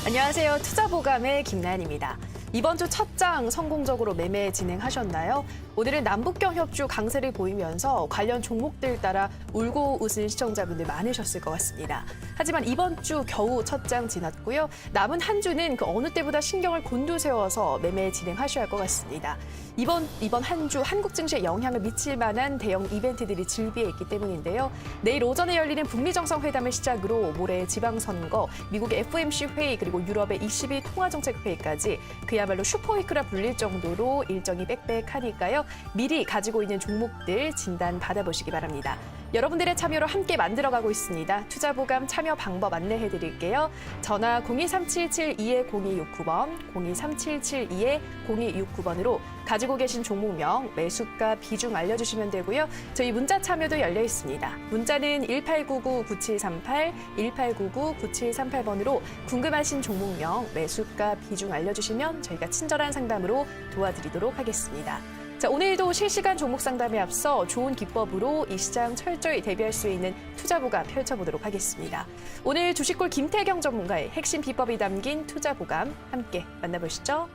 안녕하세요. 투자보감의 김나연입니다. 이번 주 첫 장 성공적으로 매매 진행하셨나요? 오늘은 남북경협주 강세를 보이면서 관련 종목들 따라 울고 웃은 시청자분들 많으셨을 것 같습니다. 하지만 이번 주 겨우 첫 장 지났고요. 남은 한 주는 그 어느 때보다 신경을 곤두세워서 매매 진행하셔야 할 것 같습니다. 이번 한 주 한국 증시에 영향을 미칠 만한 대형 이벤트들이 즐비해 있기 때문인데요. 내일 오전에 열리는 북미 정상회담을 시작으로 모레 지방선거, 미국의 FOMC 회의 그리고 유럽의 ECB 통화정책 회의까지 그야말로 슈퍼위크라 불릴 정도로 일정이 빽빽하니까요. 미리 가지고 있는 종목들 진단 받아보시기 바랍니다. 여러분들의 참여로 함께 만들어가고 있습니다. 투자보감 참여 방법 안내해드릴게요. 전화 02377-20269번, 02377-20269번으로 가지고 계신 종목명, 매수가, 비중 알려주시면 되고요. 저희 문자 참여도 열려 있습니다. 문자는 1899-9738, 1899-9738번으로 궁금하신 종목명, 매수가, 비중 알려주시면 저희가 친절한 상담으로 도와드리도록 하겠습니다. 자, 오늘도 실시간 종목 상담에 앞서 좋은 기법으로 이 시장 철저히 대비할 수 있는 투자보감 펼쳐보도록 하겠습니다. 오늘 주식골 김태경 전문가의 핵심 비법이 담긴 투자보감 함께 만나보시죠.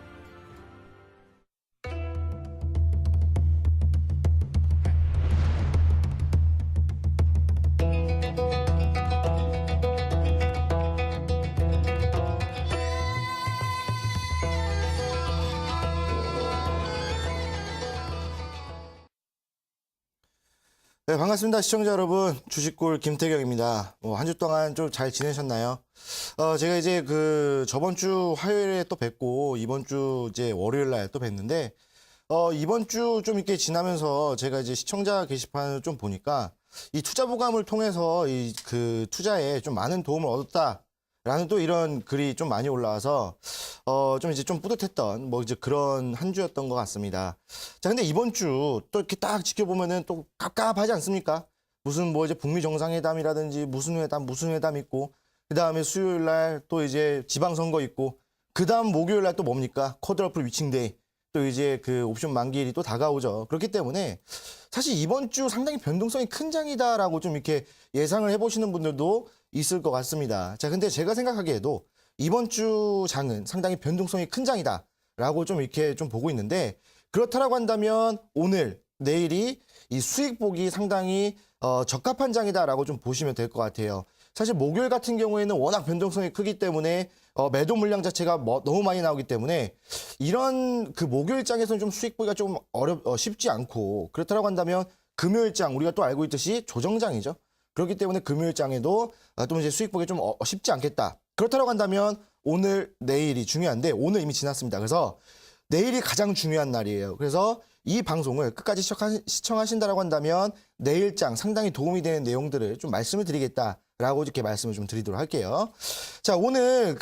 네, 반갑습니다. 시청자 여러분. 주식골 김태경입니다. 한 주 동안 좀 잘 지내셨나요? 제가 이제 저번 주 화요일에 또 뵙고 이번 주 이제 월요일 날 또 뵀는데, 이번 주 좀 이렇게 지나면서 제가 이제 시청자 게시판을 좀 보니까 이 투자보감을 통해서 투자에 좀 많은 도움을 얻었다라는 또 이런 글이 좀 많이 올라와서 좀 이제 좀 뿌듯했던 이제 그런 한 주였던 것 같습니다. 자, 근데 이번 주 또 이렇게 딱 지켜보면은 또 갑갑하지 않습니까? 무슨 이제 북미 정상회담이라든지 무슨 회담 있고, 그 다음에 수요일 날 또 이제 지방선거 있고, 그 다음 목요일 날 또 뭡니까? 컷오프 위칭데이. 또 이제 옵션 만기일이 또 다가오죠. 그렇기 때문에 사실 이번 주 상당히 변동성이 큰 장이다라고 좀 이렇게 예상을 해보시는 분들도 있을 것 같습니다. 자, 근데 제가 생각하기에도 이번 주 장은 상당히 변동성이 큰 장이다라고 좀 이렇게 좀 보고 있는데, 그렇다라고 한다면 오늘, 내일이 이 수익 보기 상당히 적합한 장이다라고 좀 보시면 될 것 같아요. 사실 목요일 같은 경우에는 워낙 변동성이 크기 때문에 매도 물량 자체가 너무 많이 나오기 때문에 이런 목요일장에서는 좀 수익 보기가 좀 쉽지 않고, 그렇다고 한다면 금요일장 우리가 또 알고 있듯이 조정장이죠. 그렇기 때문에 금요일장에도 또 이제 수익 보기 좀 쉽지 않겠다. 그렇다고 한다면 오늘, 내일이 중요한데 오늘 이미 지났습니다. 그래서 내일이 가장 중요한 날이에요. 그래서 이 방송을 끝까지 시청하신다라고 한다면 내일장 상당히 도움이 되는 내용들을 좀 말씀을 드리겠다라고 이렇게 말씀을 좀 드리도록 할게요. 자, 오늘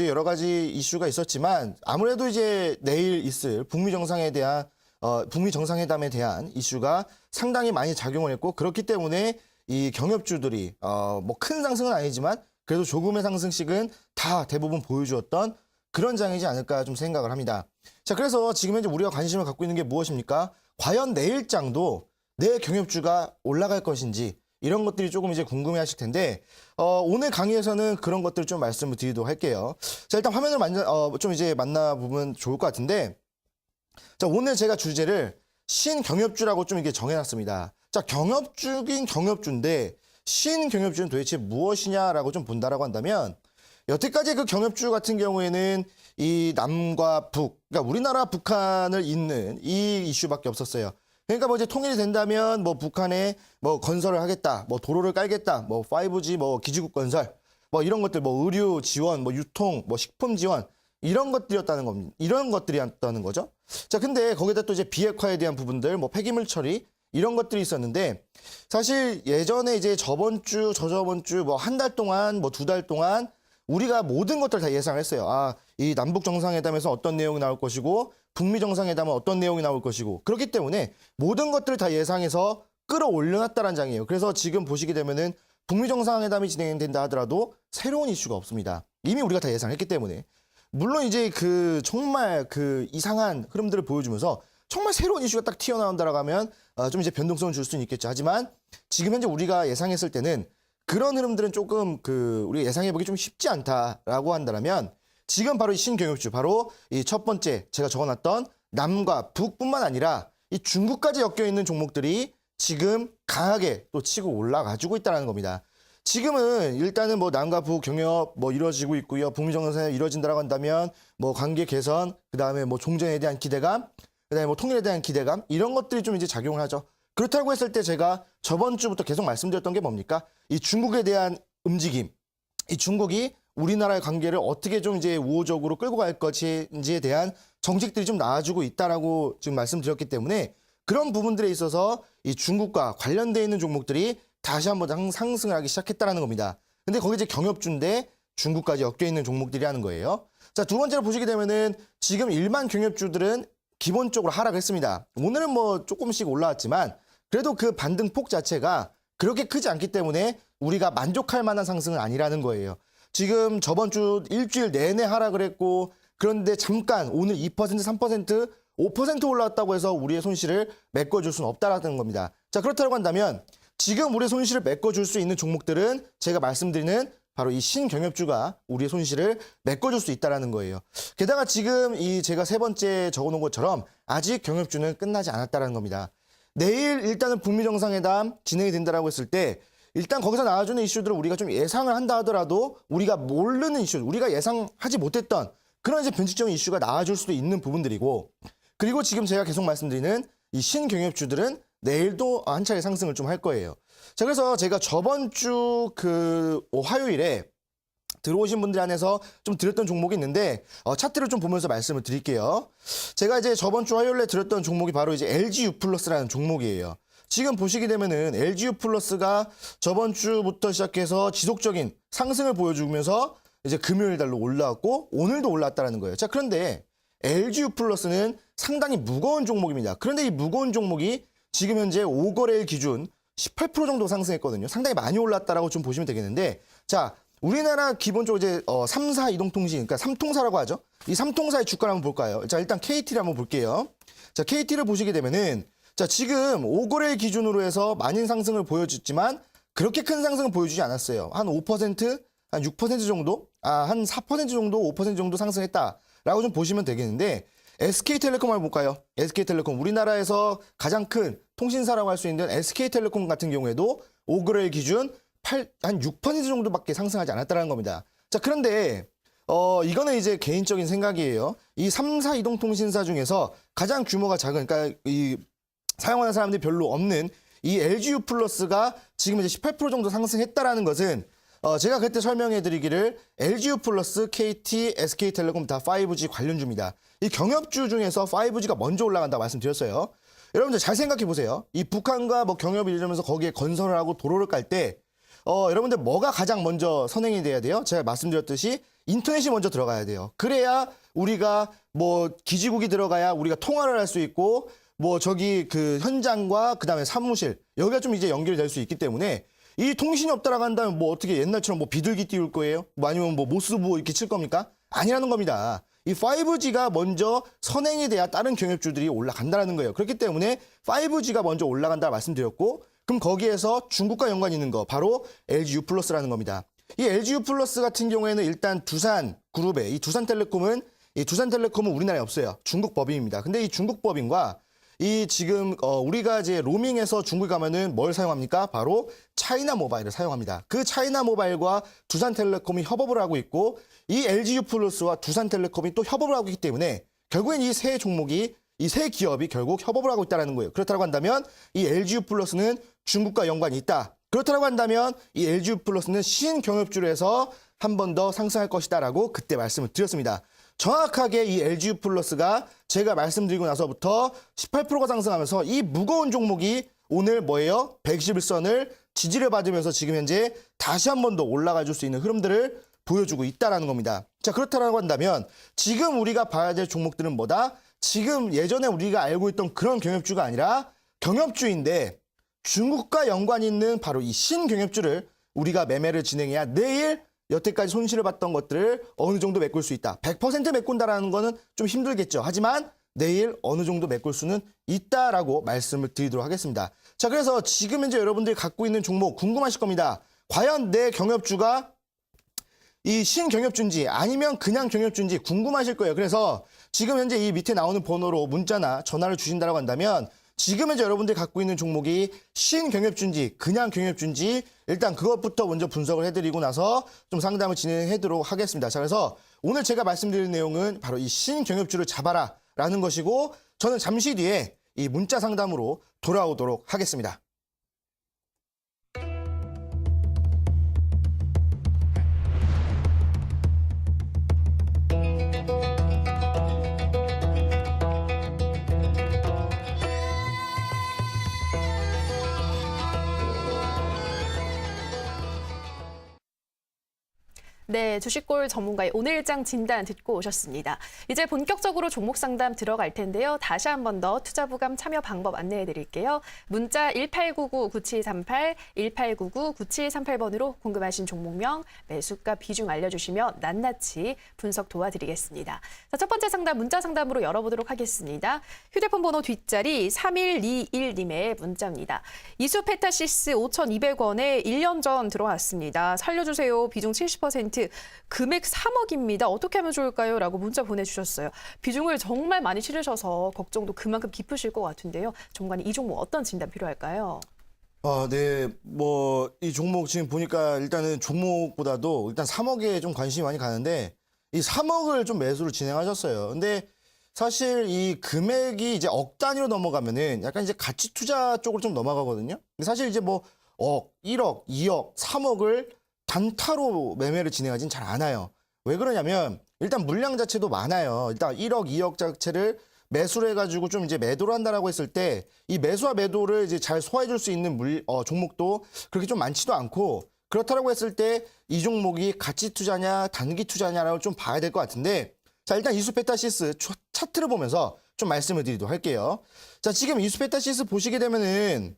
여러 가지 이슈가 있었지만 아무래도 이제 내일 있을 북미 정상회담에 대한 이슈가 상당히 많이 작용을 했고, 그렇기 때문에 이 경협주들이 큰 상승은 아니지만 그래도 조금의 상승씩은 다 대부분 보여주었던 그런 장이지 않을까 좀 생각을 합니다. 자, 그래서 지금 현재 우리가 관심을 갖고 있는 게 무엇입니까? 과연 내일장도 내 경협주가 올라갈 것인지, 이런 것들이 조금 이제 궁금해 하실 텐데, 오늘 강의에서는 그런 것들을 좀 말씀을 드리도록 할게요. 자, 일단 화면을 좀 이제 만나보면 좋을 것 같은데, 자, 오늘 제가 주제를 신경협주라고 좀 이렇게 정해놨습니다. 자, 경협주긴 경협주인데, 신경협주는 도대체 무엇이냐라고 좀 본다라고 한다면, 여태까지 그 경협주 같은 경우에는 이 남과 북, 그러니까 우리나라 북한을 잇는 이 이슈밖에 없었어요. 그러니까 이제 통일이 된다면 북한에 건설을 하겠다, 도로를 깔겠다, 5G 기지국 건설, 이런 것들, 의료 지원, 유통, 식품 지원, 이런 것들이었다는 거죠. 자, 근데 거기다 또 이제 비핵화에 대한 부분들, 폐기물 처리, 이런 것들이 있었는데, 사실 예전에 이제 저번 주, 저저번 주, 한 달 동안, 2달 동안 우리가 모든 것들 다 예상을 했어요. 이 남북 정상회담에서 어떤 내용이 나올 것이고, 북미 정상회담은 어떤 내용이 나올 것이고, 그렇기 때문에 모든 것들을 다 예상해서 끌어올려놨다는 장이에요. 그래서 지금 보시게 되면은 북미 정상회담이 진행된다 하더라도 새로운 이슈가 없습니다. 이미 우리가 다 예상했기 때문에. 물론 이제 정말 이상한 흐름들을 보여주면서 정말 새로운 이슈가 딱 튀어나온다라고 하면 좀 이제 변동성을 줄 수는 있겠죠. 하지만 지금 현재 우리가 예상했을 때는 그런 흐름들은 조금 우리가 예상해보기 좀 쉽지 않다라고 한다면 지금 바로 이 신경협주, 바로 이 첫 번째 제가 적어놨던 남과 북뿐만 아니라 이 중국까지 엮여있는 종목들이 지금 강하게 또 치고 올라가지고 있다는 겁니다. 지금은 일단은 뭐 남과 북 경협 뭐 이루어지고 있고요. 북미 정상회담이 이루어진다고 한다면 뭐 관계 개선, 그다음에 뭐 종전에 대한 기대감, 그다음에 뭐 통일에 대한 기대감 이런 것들이 좀 이제 작용을 하죠. 그렇다고 했을 때 제가 저번 주부터 계속 말씀드렸던 게 뭡니까? 이 중국에 대한 움직임, 이 중국이 우리나라의 관계를 어떻게 좀 이제 우호적으로 끌고 갈 것인지에 대한 정책들이 좀 나아지고 있다라고 지금 말씀드렸기 때문에 그런 부분들에 있어서 이 중국과 관련되어 있는 종목들이 다시 한번 상승을 하기 시작했다는 겁니다. 근데 거기 이제 경협주인데 중국까지 엮여 있는 종목들이 하는 거예요. 자, 두 번째로 보시게 되면은 지금 일반 경협주들은 기본적으로 하락했습니다. 오늘은 뭐 조금씩 올라왔지만 그래도 그 반등폭 자체가 그렇게 크지 않기 때문에 우리가 만족할 만한 상승은 아니라는 거예요. 지금 저번 주 일주일 내내 하락을 했고 그런데 잠깐 오늘 2%, 3%, 5% 올라왔다고 해서 우리의 손실을 메꿔줄 수는 없다라는 겁니다. 자, 그렇다고 한다면 지금 우리의 손실을 메꿔줄 수 있는 종목들은 제가 말씀드리는 바로 이 신경협주가 우리의 손실을 메꿔줄 수 있다는 거예요. 게다가 지금 이 제가 세 번째 적어놓은 것처럼 아직 경협주는 끝나지 않았다는 겁니다. 내일 일단은 북미 정상회담 진행이 된다라고 했을 때 일단 거기서 나와주는 이슈들을 우리가 좀 예상을 한다 하더라도 우리가 모르는 이슈, 우리가 예상하지 못했던 그런 이제 변칙적인 이슈가 나와줄 수도 있는 부분들이고 그리고 지금 제가 계속 말씀드리는 이 신경협주들은 내일도 한 차례 상승을 좀 할 거예요. 자, 그래서 제가 저번 주 화요일에 들어오신 분들 안에서 좀 드렸던 종목이 있는데 차트를 좀 보면서 말씀을 드릴게요. 제가 이제 저번 주 화요일에 드렸던 종목이 바로 이제 LGU 플러스라는 종목이에요. 지금 보시게 되면은 LGU 플러스가 저번 주부터 시작해서 지속적인 상승을 보여주면서 이제 금요일 달로 올라왔고 오늘도 올랐다라는 거예요. 자, 그런데 LGU 플러스는 상당히 무거운 종목입니다. 그런데 이 무거운 종목이 지금 현재 5거래일 기준 18% 정도 상승했거든요. 상당히 많이 올랐다라고 좀 보시면 되겠는데, 자, 우리나라 기본적으로 이제 3사 이동통신, 그러니까 3통사라고 하죠. 이 3통사의 주가를 한번 볼까요? 자, 일단 KT를 한번 볼게요. 자, KT를 보시게 되면은 자, 지금 5거래일 기준으로 해서 많은 상승을 보여줬지만 그렇게 큰 상승을 보여주지 않았어요. 한 5%, 한 6% 정도, 한 4% 정도, 5% 정도 상승했다라고 좀 보시면 되겠는데 SK텔레콤 한번 볼까요? SK텔레콤, 우리나라에서 가장 큰 통신사라고 할 수 있는 SK텔레콤 같은 경우에도 5거래일 기준 한 6% 정도밖에 상승하지 않았다는 겁니다. 자, 그런데 이거는 이제 개인적인 생각이에요. 이 3사 이동통신사 중에서 가장 규모가 작은, 그러니까 이 사용하는 사람들이 별로 없는 이 LGU 플러스가 지금 이제 18% 정도 상승했다라는 것은 제가 그때 설명해 드리기를 LGU 플러스, KT, SK텔레콤 다 5G 관련주입니다. 이 경협주 중에서 5G가 먼저 올라간다고 말씀드렸어요. 여러분들 잘 생각해 보세요. 이 북한과 뭐 경협이 이러면서 거기에 건설을 하고 도로를 깔 때 여러분들 뭐가 가장 먼저 선행이 돼야 돼요? 제가 말씀드렸듯이 인터넷이 먼저 들어가야 돼요. 그래야 우리가 뭐 기지국이 들어가야 우리가 통화를 할 수 있고 뭐 저기 그 현장과 그다음에 사무실 여기가 좀 이제 연결이 될 수 있기 때문에 이 통신이 없다라고 한다면 뭐 어떻게 옛날처럼 뭐 비둘기 띄울 거예요? 뭐 아니면 뭐 모스부 이렇게 칠 겁니까? 아니라는 겁니다. 이 5G가 먼저 선행이 돼야 다른 경협주들이 올라간다는 거예요. 그렇기 때문에 5G가 먼저 올라간다 말씀드렸고 그럼 거기에서 중국과 연관이 있는 거 바로 LGU 플러스라는 겁니다. 이 LGU 플러스 같은 경우에는 일단 두산 그룹의 이 두산텔레콤은 우리나라에 없어요. 중국 법인입니다. 근데 이 중국 법인과 이 지금 우리가 이제 로밍에서 중국에 가면은 뭘 사용합니까? 바로 차이나 모바일을 사용합니다. 그 차이나 모바일과 두산텔레콤이 협업을 하고 있고 이 LGU 플러스와 두산텔레콤이 또 협업을 하고 있기 때문에 결국엔 이 세 종목이 이 세 기업이 결국 협업을 하고 있다는 거예요. 그렇다고 한다면 이 LGU 플러스는 중국과 연관이 있다. 그렇다고 한다면 이 LGU 플러스는 신경협주로 해서 한 번 더 상승할 것이다라고 그때 말씀을 드렸습니다. 정확하게 이 LGU 플러스가 제가 말씀드리고 나서부터 18%가 상승하면서 이 무거운 종목이 오늘 뭐예요? 111선을 지지를 받으면서 지금 현재 다시 한 번 더 올라가 줄 수 있는 흐름들을 보여주고 있다는 겁니다. 자, 그렇다고 한다면 지금 우리가 봐야 될 종목들은 뭐다? 지금 예전에 우리가 알고 있던 그런 경협주가 아니라 경협주인데 중국과 연관이 있는 바로 이 신경협주를 우리가 매매를 진행해야 내일 여태까지 손실을 봤던 것들을 어느 정도 메꿀 수 있다. 100% 메꾼다라는 거는 좀 힘들겠죠. 하지만 내일 어느 정도 메꿀 수는 있다라고 말씀을 드리도록 하겠습니다. 자, 그래서 지금 현재 여러분들이 갖고 있는 종목 궁금하실 겁니다. 과연 내 경협주가 이 신경협주인지 아니면 그냥 경협주인지 궁금하실 거예요. 그래서 지금 현재 이 밑에 나오는 번호로 문자나 전화를 주신다고 한다면 지금 현재 여러분들이 갖고 있는 종목이 신경협주인지 그냥 경협주인지 일단 그것부터 먼저 분석을 해드리고 나서 좀 상담을 진행하도록 하겠습니다. 자, 그래서 오늘 제가 말씀드릴 내용은 바로 이 신경협주를 잡아라 라는 것이고 저는 잠시 뒤에 이 문자 상담으로 돌아오도록 하겠습니다. 네, 주식골 전문가의 오늘 일장 진단 듣고 오셨습니다. 이제 본격적으로 종목 상담 들어갈 텐데요. 다시 한 번 더 투자부감 참여 방법 안내해 드릴게요. 문자 1899-9738, 1899-9738번으로 궁금하신 종목명, 매수가 비중 알려주시면 낱낱이 분석 도와드리겠습니다. 자, 첫 번째 상담 문자 상담으로 열어보도록 하겠습니다. 휴대폰 번호 뒷자리 3121님의 문자입니다. 이수페타시스 5,200원에 1년 전 들어왔습니다. 살려주세요. 비중 70%. 금액 3억입니다. 어떻게 하면 좋을까요? 라고 문자 보내주셨어요. 비중을 정말 많이 치르셔서 걱정도 그만큼 깊으실 것 같은데요. 전문가님, 이 종목 어떤 진단 필요할까요? 네, 이 종목 지금 보니까 일단은 종목보다도 일단 3억에 좀 관심이 많이 가는데 이 3억을 좀 매수를 진행하셨어요. 근데 사실 이 금액이 이제 억 단위로 넘어가면은 약간 이제 가치 투자 쪽으로 좀 넘어가거든요. 근데 사실 이제 억, 1억, 2억, 3억을 단타로 매매를 진행하진 잘 않아요. 왜 그러냐면 일단 물량 자체도 많아요. 일단 1억, 2억 자체를 매수를 해가지고 좀 이제 매도를 한다라고 했을 때 이 매수와 매도를 이제 잘 소화해줄 수 있는 종목도 그렇게 좀 많지도 않고 그렇다라고 했을 때 이 종목이 가치 투자냐 단기 투자냐라고 좀 봐야 될 것 같은데 자 일단 이수페타시스 차트를 보면서 좀 말씀을 드리도록 할게요. 자 지금 이수페타시스 보시게 되면은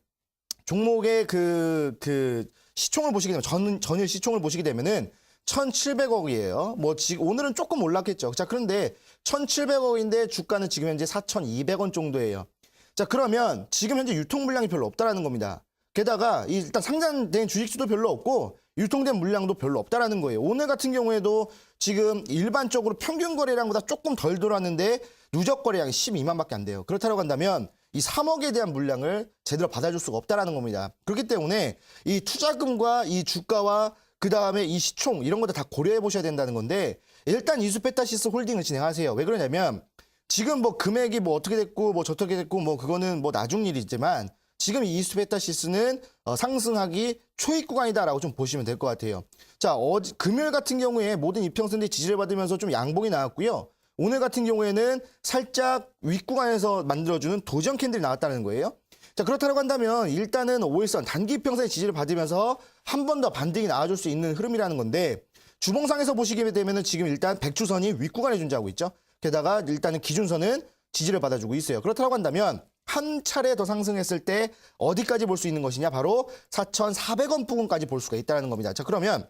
종목의 그 시총을 보시게 되면 전일 시총을 보시게 되면은 1,700억이에요. 지금 오늘은 조금 올랐겠죠. 자, 그런데 1,700억인데 주가는 지금 현재 4,200원 정도예요. 자, 그러면 지금 현재 유통 물량이 별로 없다라는 겁니다. 게다가 일단 상장된 주식수도 별로 없고 유통된 물량도 별로 없다라는 거예요. 오늘 같은 경우에도 지금 일반적으로 평균 거래량보다 조금 덜 돌았는데 누적 거래량이 12만밖에 안 돼요. 그렇다고 한다면 이 3억에 대한 물량을 제대로 받아줄 수가 없다라는 겁니다. 그렇기 때문에 이 투자금과 이 주가와 그 다음에 이 시총 이런 것들 다 고려해 보셔야 된다는 건데 일단 이수페타시스 홀딩을 진행하세요. 왜 그러냐면 지금 금액이 어떻게 됐고 저떻게 됐고 그거는 나중 일이지만 지금 이 이수페타시스는 상승하기 초입 구간이다라고 좀 보시면 될 것 같아요. 자, 금요일 같은 경우에 모든 이평선들이 지지를 받으면서 좀 양봉이 나왔고요. 오늘 같은 경우에는 살짝 윗구간에서 만들어주는 도전 캔들이 나왔다는 거예요. 자, 그렇다고 한다면 일단은 5일선 단기 이평선의 지지를 받으면서 한 번 더 반등이 나와줄 수 있는 흐름이라는 건데 주봉상에서 보시게 되면은 지금 일단 백주선이 윗구간에 존재하고 있죠. 게다가 일단은 기준선은 지지를 받아주고 있어요. 그렇다고 한다면 한 차례 더 상승했을 때 어디까지 볼 수 있는 것이냐? 바로 4,400원 부근까지 볼 수가 있다는 겁니다. 자, 그러면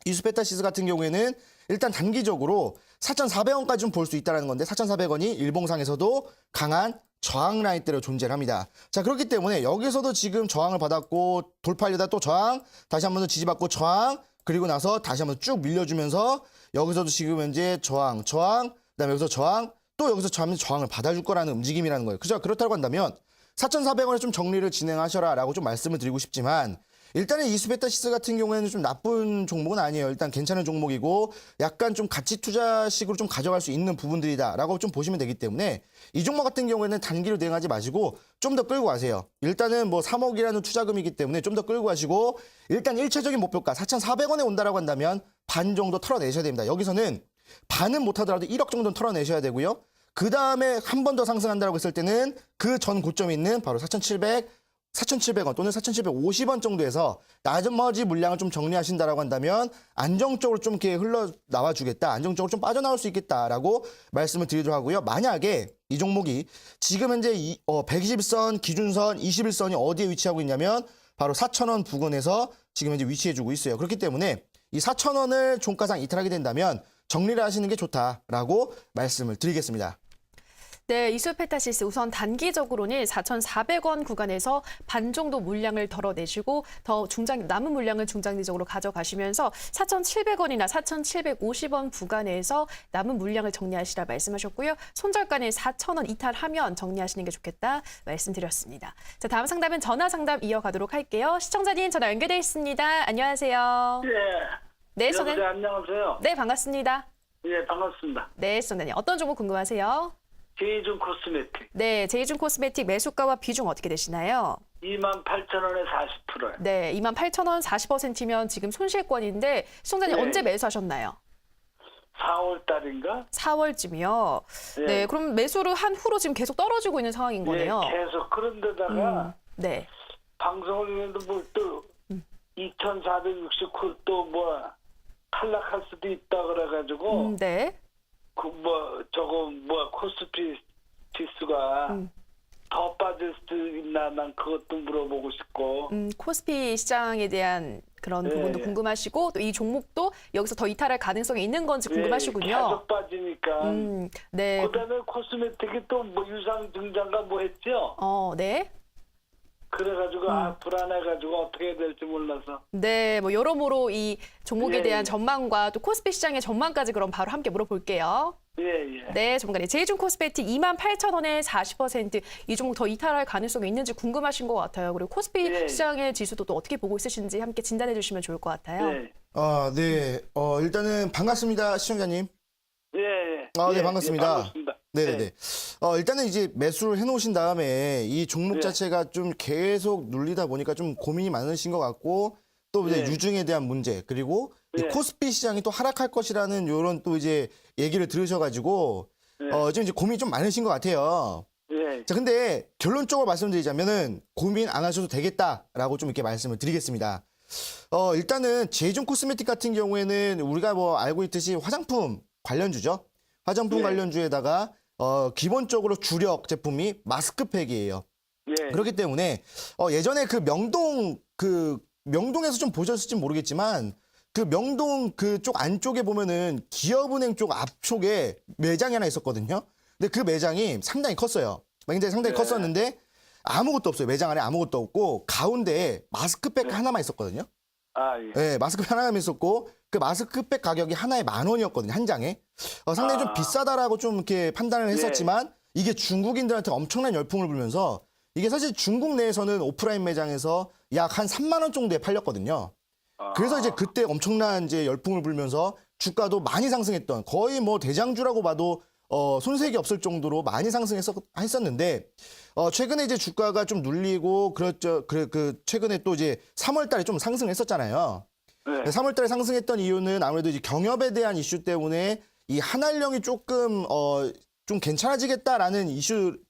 이수페타시스 같은 경우에는 일단 단기적으로 4,400원까지 좀 볼 수 있다는 건데 4,400원이 일봉상에서도 강한 저항 라인대로 존재를 합니다. 자, 그렇기 때문에 여기서도 지금 저항을 받았고 돌파하려다 또 저항, 다시 한 번 더 지지받고 저항, 그리고 나서 다시 한 번 쭉 밀려주면서 여기서도 지금 현재 저항, 그다음에 여기서 저항, 또 여기서 저항을 받아줄 거라는 움직임이라는 거예요. 그죠? 그렇다고 한다면 4,400원에 좀 정리를 진행하셔라라고 좀 말씀을 드리고 싶지만 일단은 이수페타시스 같은 경우에는 좀 나쁜 종목은 아니에요. 일단 괜찮은 종목이고 약간 좀 가치 투자식으로 좀 가져갈 수 있는 부분들이다라고 좀 보시면 되기 때문에 이 종목 같은 경우에는 단기로 대응하지 마시고 좀 더 끌고 가세요. 일단은 3억이라는 투자금이기 때문에 좀 더 끌고 가시고 일단 1차적인 목표가 4,400원에 온다라고 한다면 반 정도 털어내셔야 됩니다. 여기서는 반은 못하더라도 1억 정도는 털어내셔야 되고요. 그 다음에 한 번 더 상승한다고 했을 때는 그 전 고점이 있는 바로 4,700원 또는 4,750원 정도에서 나머지 물량을 좀 정리하신다라고 한다면 안정적으로 좀 이렇게 흘러나와 주겠다. 안정적으로 좀 빠져나올 수 있겠다라고 말씀을 드리도록 하고요. 만약에 이 종목이 지금 현재 120선, 기준선, 21선이 어디에 위치하고 있냐면 바로 4,000원 부근에서 지금 현재 위치해주고 있어요. 그렇기 때문에 이 4,000원을 종가상 이탈하게 된다면 정리를 하시는 게 좋다라고 말씀을 드리겠습니다. 네, 이수페타시스 우선 단기적으로는 4,400원 구간에서 반 정도 물량을 덜어내시고 더 남은 물량을 중장기적으로 가져가시면서 4,700원이나 4,750원 구간에서 남은 물량을 정리하시라 말씀하셨고요. 손절가는 4,000원 이탈하면 정리하시는 게 좋겠다 말씀드렸습니다. 자, 다음 상담은 전화 상담 이어가도록 할게요. 시청자님 전화 연결돼 있습니다. 안녕하세요. 예. 네, 여보세요, 시청자님. 안녕하세요. 네, 반갑습니다. 예, 반갑습니다. 네, 시청자님. 어떤 종목 궁금하세요? 제이준 코스메틱 네, 제이준 코스메틱 매수가와 비중 어떻게 되시나요? 28,000원에 40%요. 네, 28,000원 40%면 지금 손실권인데 시청자님 네. 언제 매수하셨나요? 4월 달인가? 4월쯤이요. 네. 네, 그럼 매수를 한 후로 지금 계속 떨어지고 있는 상황인 거네요. 예, 계속 그런데다가 네. 방송을 했는데 뭐또 2,469 또 뭐 탈락할 수도 있다 그래가지고 네. 그 뭐 저거 뭐 코스피 지수가 더 빠질 수 있나 난 그것도 물어보고 싶고. 코스피 시장에 대한 그런 네, 부분도 예. 궁금하시고 또 이 종목도 여기서 더 이탈할 가능성이 있는 건지 궁금하시군요. 계속 빠지니까. 네. 그다음에 코스메틱이 또 뭐 유상 증장가 뭐 했죠? 네. 그래가지고 불안해가지고 어떻게 해야 될지 몰라서. 네, 뭐 여러모로 이 종목에 예, 대한 예. 전망과 또 코스피 시장의 전망까지 그럼 바로 함께 물어볼게요. 예. 네, 전문가님. 제이준 코스메틱 28,000원에 40%, 이 종목 더 이탈할 가능성이 있는지 궁금하신 것 같아요. 그리고 코스피 예. 시장의 지수도 또 어떻게 보고 있으신지 함께 진단해 주시면 좋을 것 같아요. 예. 네. 일단은 반갑습니다, 시청자님. 예. 네, 반갑습니다. 반갑습니다. 네네네. 일단은 이제 매수를 해놓으신 다음에 이 종목 네. 자체가 좀 계속 눌리다 보니까 좀 고민이 많으신 것 같고 또 이제 네. 유증에 대한 문제 그리고 이 네. 코스피 시장이 또 하락할 것이라는 이런 또 이제 얘기를 들으셔가지고 지금 이제 고민이 좀 많으신 것 같아요. 예. 자, 근데 결론적으로 말씀드리자면은 고민 안 하셔도 되겠다라고 좀 이렇게 말씀을 드리겠습니다. 일단은 제이준 코스메틱 같은 경우에는 우리가 뭐 알고 있듯이 화장품 관련주죠. 화장품 네. 관련주에다가 기본적으로 주력 제품이 마스크팩이에요. 예. 그렇기 때문에 예전에 그 명동에서 좀 보셨을지 모르겠지만 그 명동 그쪽 안쪽에 보면은 기업은행 쪽 앞쪽에 매장이 하나 있었거든요. 근데 그 매장이 상당히 컸어요. 굉장히 상당히 네. 컸었는데 아무것도 없어요. 매장 안에 아무것도 없고 가운데에 마스크팩 하나만 있었거든요. 예. 네, 마스크팩 하나만 있었고 그 마스크팩 가격이 하나에 10,000원이었거든요. 한 장에. 상당히 좀 비싸다라고 좀 이렇게 판단을 했었지만 이게 중국인들한테 엄청난 열풍을 불면서 이게 사실 중국 내에서는 오프라인 매장에서 약 한 3만 원 정도에 팔렸거든요. 그래서 이제 그때 엄청난 이제 열풍을 불면서 주가도 많이 상승했던 거의 뭐 대장주라고 봐도 손색이 없을 정도로 많이 상승했었는데 최근에 이제 주가가 좀 눌리고 그렇죠. 그 최근에 또 이제 3월 달에 좀 상승했었잖아요. 네. 3월 달에 상승했던 이유는 아무래도 이제 경협에 대한 이슈 때문에 이 한알령이 조금 좀 괜찮아지겠다라는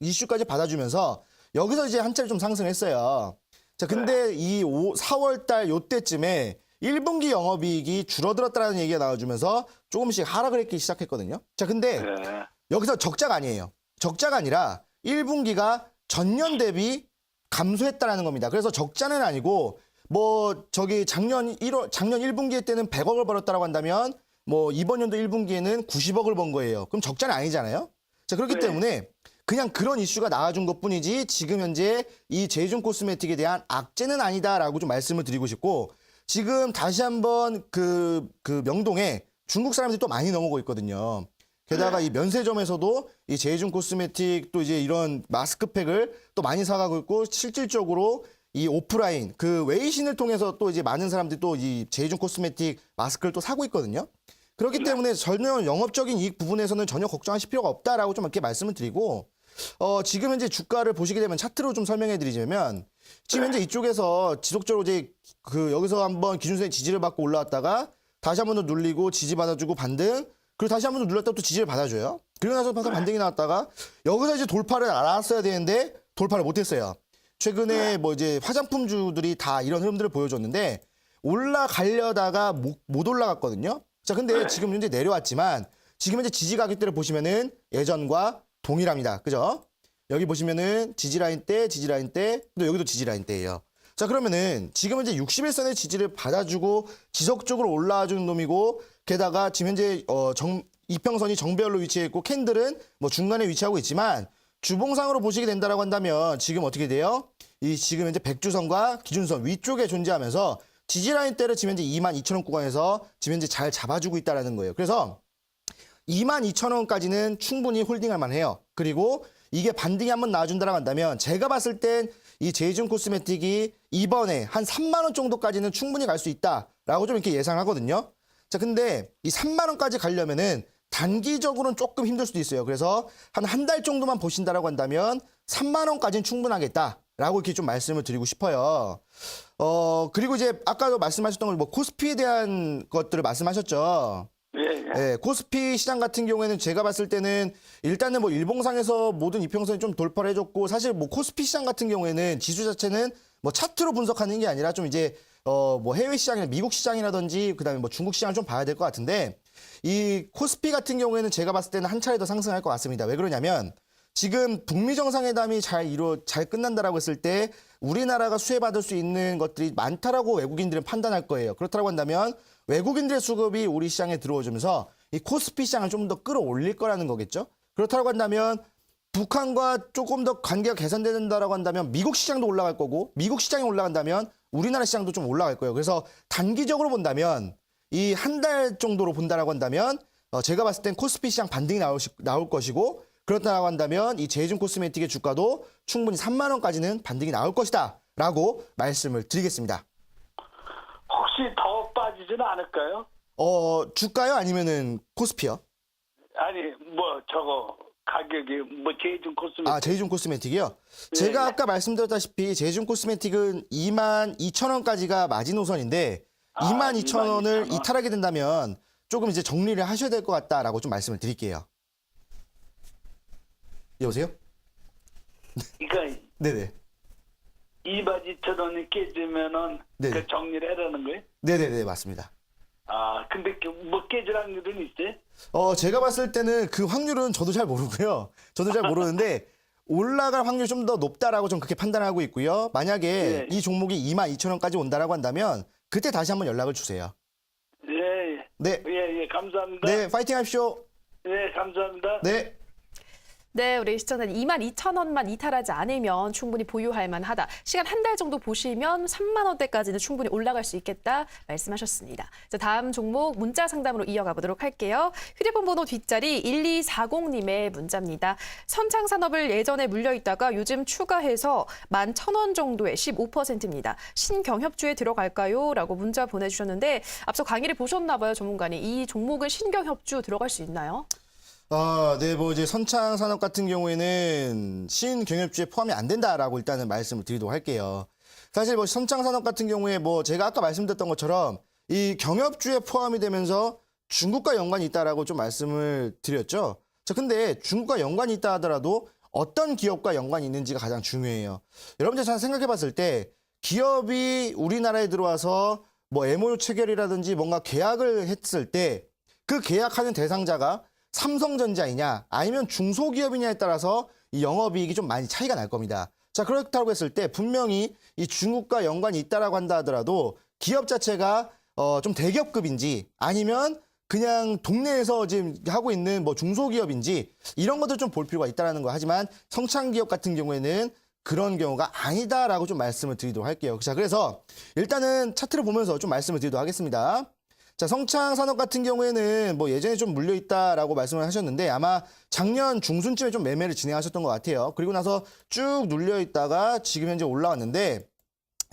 이슈까지 받아주면서 여기서 이제 한 차례 좀 상승했어요. 자, 근데 이 4월 달 요때쯤에 1분기 영업이익이 줄어들었다는 얘기가 나와주면서 조금씩 하락을 했기 시작했거든요. 자, 근데 예. 여기서 적자가 아니에요. 적자가 아니라 1분기가 전년 대비 감소했다라는 겁니다. 그래서 적자는 아니고 뭐 저기 작년 1분기 때는 100억을 벌었다라고 한다면 뭐 이번 연도 1분기에는 90억을 번 거예요. 그럼 적자는 아니잖아요. 자, 그렇기 네. 때문에 그냥 그런 이슈가 나와준 것뿐이지 지금 현재 이 제이준 코스메틱에 대한 악재는 아니다라고 좀 말씀을 드리고 싶고 지금 다시 한번 그 명동에 중국 사람들이 또 많이 넘어오고 있거든요. 게다가 이 면세점에서도 이 제이준 코스메틱 또 이제 이런 마스크팩을 또 많이 사가고 있고 실질적으로 이 오프라인 그 웨이신을 통해서 또 이제 많은 사람들이 또 이 제이준 코스메틱 마스크를 또 사고 있거든요. 그렇기 때문에 전혀 영업적인 이익 부분에서는 전혀 걱정하실 필요가 없다라고 좀 이렇게 말씀을 드리고 지금 현재 주가를 보시게 되면 차트로 좀 설명해 드리자면 지금 현재 이쪽에서 지속적으로 이제 여기서 한번 기준선의 지지를 받고 올라왔다가 다시 한번 더 눌리고 지지 받아주고 반등 그리고 다시 한번 더 눌렀다가 또 지지를 받아줘요. 그리고 나서 반등이 나왔다가 여기서 이제 돌파를 알았어야 되는데 돌파를 못했어요. 최근에 뭐 이제 화장품주들이 다 이런 흐름들을 보여줬는데 올라가려다가 못 올라갔거든요. 자, 근데 지금 현재 내려왔지만 지금 현재 지지 가격대를 보시면은 예전과 동일합니다. 그죠? 여기 보시면은 지지라인 때, 또 여기도 지지라인 때예요. 자, 그러면은 지금 현재 61선의 지지를 받아주고 지속적으로 올라와주는 놈이고 게다가 지금 현재 이평선이 정배열로 위치해 있고 캔들은 뭐 중간에 위치하고 있지만 주봉상으로 보시게 된다라고 한다면 지금 어떻게 돼요? 이 지금 현재 백주선과 기준선 위쪽에 존재하면서 지지라인대를 지금 현재 22,000원 구간에서 지금 현재 잘 잡아주고 있다라는 거예요. 그래서 22,000원까지는 충분히 홀딩할 만해요. 그리고 이게 반등이 한번 나와준다라고 한다면 제가 봤을 땐 이 제이준 코스메틱이 이번에 한 3만 원 정도까지는 충분히 갈 수 있다라고 좀 이렇게 예상하거든요. 자, 근데 이 3만 원까지 가려면은 단기적으로는 조금 힘들 수도 있어요. 그래서 한 달 정도만 보신다라고 한다면 3만 원까지는 충분하겠다라고 이렇게 좀 말씀을 드리고 싶어요. 그리고 이제 아까도 말씀하셨던 걸 뭐 코스피에 대한 것들을 말씀하셨죠. 예, 코스피 시장 같은 경우에는 제가 봤을 때는 일단은 뭐 일봉상에서 모든 이평선이 좀 돌파를 해줬고 사실 뭐 코스피 시장 같은 경우에는 지수 자체는 뭐 차트로 분석하는 게 아니라 좀 이제 뭐 해외 시장이나 미국 시장이라든지 그다음에 뭐 중국 시장을 좀 봐야 될 것 같은데 이 코스피 같은 경우에는 제가 봤을 때는 한 차례 더 상승할 것 같습니다. 왜 그러냐면 지금 북미 정상회담이 잘 끝난다라고 했을 때 우리나라가 수혜받을 수 있는 것들이 많다라고 외국인들은 판단할 거예요. 그렇다고 한다면 외국인들의 수급이 우리 시장에 들어오면서 이 코스피 시장을 좀 더 끌어올릴 거라는 거겠죠. 그렇다고 한다면 북한과 조금 더 관계가 개선된다라고 한다면 미국 시장도 올라갈 거고 미국 시장이 올라간다면 우리나라 시장도 좀 올라갈 거예요. 그래서 단기적으로 본다면 이 한 달 정도로 본다라고 한다면 제가 봤을 땐 코스피 시장 반등이 나올 것이고 그렇다고 한다면 이 제이준 코스메틱의 주가도 충분히 3만 원까지는 반등이 나올 것이다 라고 말씀을 드리겠습니다. 혹시 더 빠지지는 않을까요? 주가요? 아니면은 코스피요? 아니 뭐 저거 가격이 뭐 제이준 코스메틱. 아, 제이준 코스메틱이요? 제가 아까 말씀드렸다시피 제이준 코스메틱은 22,000원까지가 마지노선인데 22,000원을 22,000원. 이탈하게 된다면 조금 이제 정리를 하셔야 될 것 같다라고 좀 말씀을 드릴게요. 여보세요? 그러니까 네네. 22,000원이 깨지면은 네. 그 정리를 해라는 거예요? 네네네, 맞습니다. 아 근데 뭐 깨질 확률은 있어요? 제가 봤을 때는 그 확률은 저도 잘 모르고요. 저도 잘 모르는데 올라갈 확률이 좀 더 높다라고 좀 그렇게 판단하고 있고요. 만약에 네. 이 종목이 22,000원까지 온다라고 한다면 그때 다시 한번 연락을 주세요. 예. 네. 예, 감사합니다. 네, 파이팅 하십시오. 예, 감사합니다. 네. 네, 우리 시청자님 22,000원만 이탈하지 않으면 충분히 보유할 만하다. 시간 한 달 정도 보시면 3만 원대까지는 충분히 올라갈 수 있겠다 말씀하셨습니다. 자, 다음 종목 문자 상담으로 이어가 보도록 할게요. 휴대폰 번호 뒷자리 1240님의 문자입니다. 선창산업을 예전에 물려있다가 요즘 추가해서 11,000원 정도의 15%입니다. 신경협주에 들어갈까요? 라고 문자 보내주셨는데 앞서 강의를 보셨나 봐요, 전문가님. 이 종목은 신경협주 들어갈 수 있나요? 네, 뭐 이제 선창산업 같은 경우에는 신경협주에 포함이 안 된다라고 일단은 말씀을 드리도록 할게요. 사실 뭐 선창산업 같은 경우에 뭐 제가 아까 말씀드렸던 것처럼 이 경협주에 포함이 되면서 중국과 연관이 있다라고 좀 말씀을 드렸죠. 자, 근데 중국과 연관이 있다 하더라도 어떤 기업과 연관이 있는지가 가장 중요해요. 여러분들 잘 생각해 봤을 때 기업이 우리나라에 들어와서 뭐 MOU 체결이라든지 뭔가 계약을 했을 때 그 계약하는 대상자가 삼성전자이냐 아니면 중소기업이냐에 따라서 이 영업이익이 좀 많이 차이가 날 겁니다. 자, 그렇다고 했을 때 분명히 이 중국과 연관이 있다라고 한다 하더라도 기업 자체가 좀 대기업급인지 아니면 그냥 동네에서 지금 하고 있는 뭐 중소기업인지 이런 것들 좀 볼 필요가 있다라는 거. 하지만 성창기업 같은 경우에는 그런 경우가 아니다라고 좀 말씀을 드리도록 할게요. 자, 그래서 일단은 차트를 보면서 좀 말씀을 드리도록 하겠습니다. 자, 성창산업 같은 경우에는 뭐 예전에 좀 물려있다라고 말씀을 하셨는데 아마 작년 중순쯤에 좀 매매를 진행하셨던 것 같아요. 그리고 나서 쭉 눌려있다가 지금 현재 올라왔는데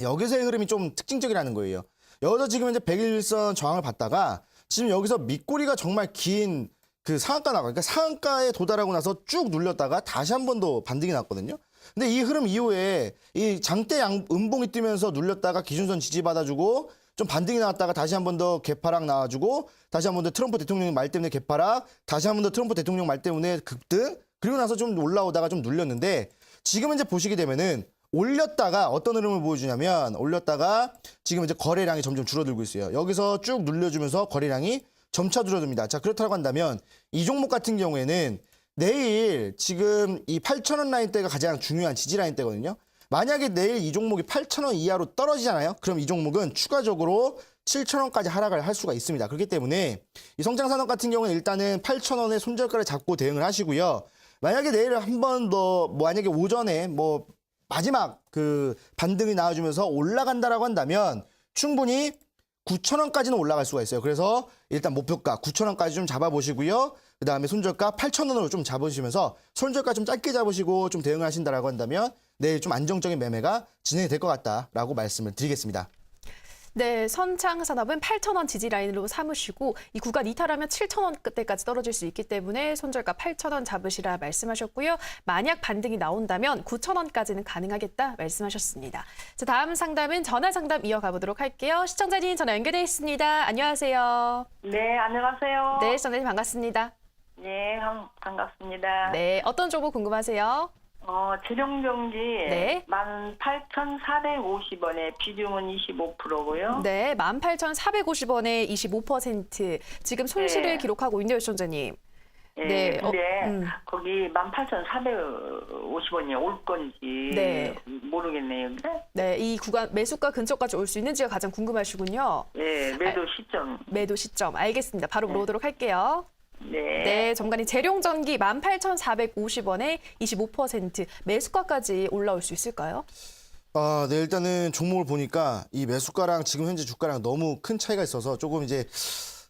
여기서의 흐름이 좀 특징적이라는 거예요. 여기서 지금 현재 100일선 저항을 받다가 지금 여기서 밑꼬리가 정말 긴 그 상한가 나가, 그러니까 상한가에 도달하고 나서 쭉 눌렸다가 다시 한 번 더 반등이 났거든요. 근데 이 흐름 이후에 이 장대 음봉이 뜨면서 눌렸다가 기준선 지지받아주고 좀 반등이 나왔다가 다시 한 번 더 개파락 나와주고 다시 한 번 더 트럼프 대통령 말 때문에 개파락, 다시 한 번 더 트럼프 대통령 말 때문에 급등, 그리고 나서 좀 올라오다가 좀 눌렸는데 지금 이제 보시게 되면은 올렸다가 어떤 흐름을 보여주냐면 올렸다가 지금 이제 거래량이 점점 줄어들고 있어요. 여기서 쭉 눌려주면서 거래량이 점차 줄어듭니다. 자, 그렇다고 한다면 이 종목 같은 경우에는 내일 지금 이 8,000원 라인대가 가장 중요한 지지 라인대거든요. 만약에 내일 이 종목이 8,000원 이하로 떨어지잖아요. 그럼 이 종목은 추가적으로 7,000원까지 하락을 할 수가 있습니다. 그렇기 때문에 이 성장산업 같은 경우는 일단은 8,000원의 손절가를 잡고 대응을 하시고요. 만약에 내일 한 번 더 만약에 오전에 마지막 그 반등이 나와주면서 올라간다라고 한다면 충분히 9,000원까지는 올라갈 수가 있어요. 그래서 일단 목표가 9,000원까지 좀 잡아보시고요. 그 다음에 손절가 8,000원으로 좀 잡으시면서 손절가 좀 짧게 잡으시고 좀 대응을 하신다라고 한다면 내일 좀 안정적인 매매가 진행이 될 것 같다라고 말씀을 드리겠습니다. 네, 선창산업은 8,000원 지지 라인으로 삼으시고 이 구간 이탈하면 7,000원대까지 떨어질 수 있기 때문에 손절가 8,000원 잡으시라 말씀하셨고요. 만약 반등이 나온다면 9,000원까지는 가능하겠다 말씀하셨습니다. 자, 다음 상담은 전화 상담 이어가 보도록 할게요. 시청자님 전화 연결돼 있습니다. 안녕하세요. 네, 안녕하세요. 네, 시청자님 반갑습니다. 네, 반갑습니다. 네, 어떤 정보 궁금하세요? 재룡전기 네. 18,450원에 비중은 25%고요. 네, 18,450원에 25%. 지금 손실을 네. 기록하고 있네요, 시청자님. 네, 네, 근데 거기 18,450원이 올 건지 네. 모르겠네요. 근데? 네, 이 구간 매수가 근처까지 올 수 있는지가 가장 궁금하시군요. 네, 매도 시점. 매도 시점 알겠습니다. 바로 물어보도록 할게요. 네. 네, 전문가님 재룡전기 18,450원에 25% 매수가까지 올라올 수 있을까요? 네, 일단은 종목을 보니까 이 매수가랑 지금 현재 주가랑 너무 큰 차이가 있어서 조금 이제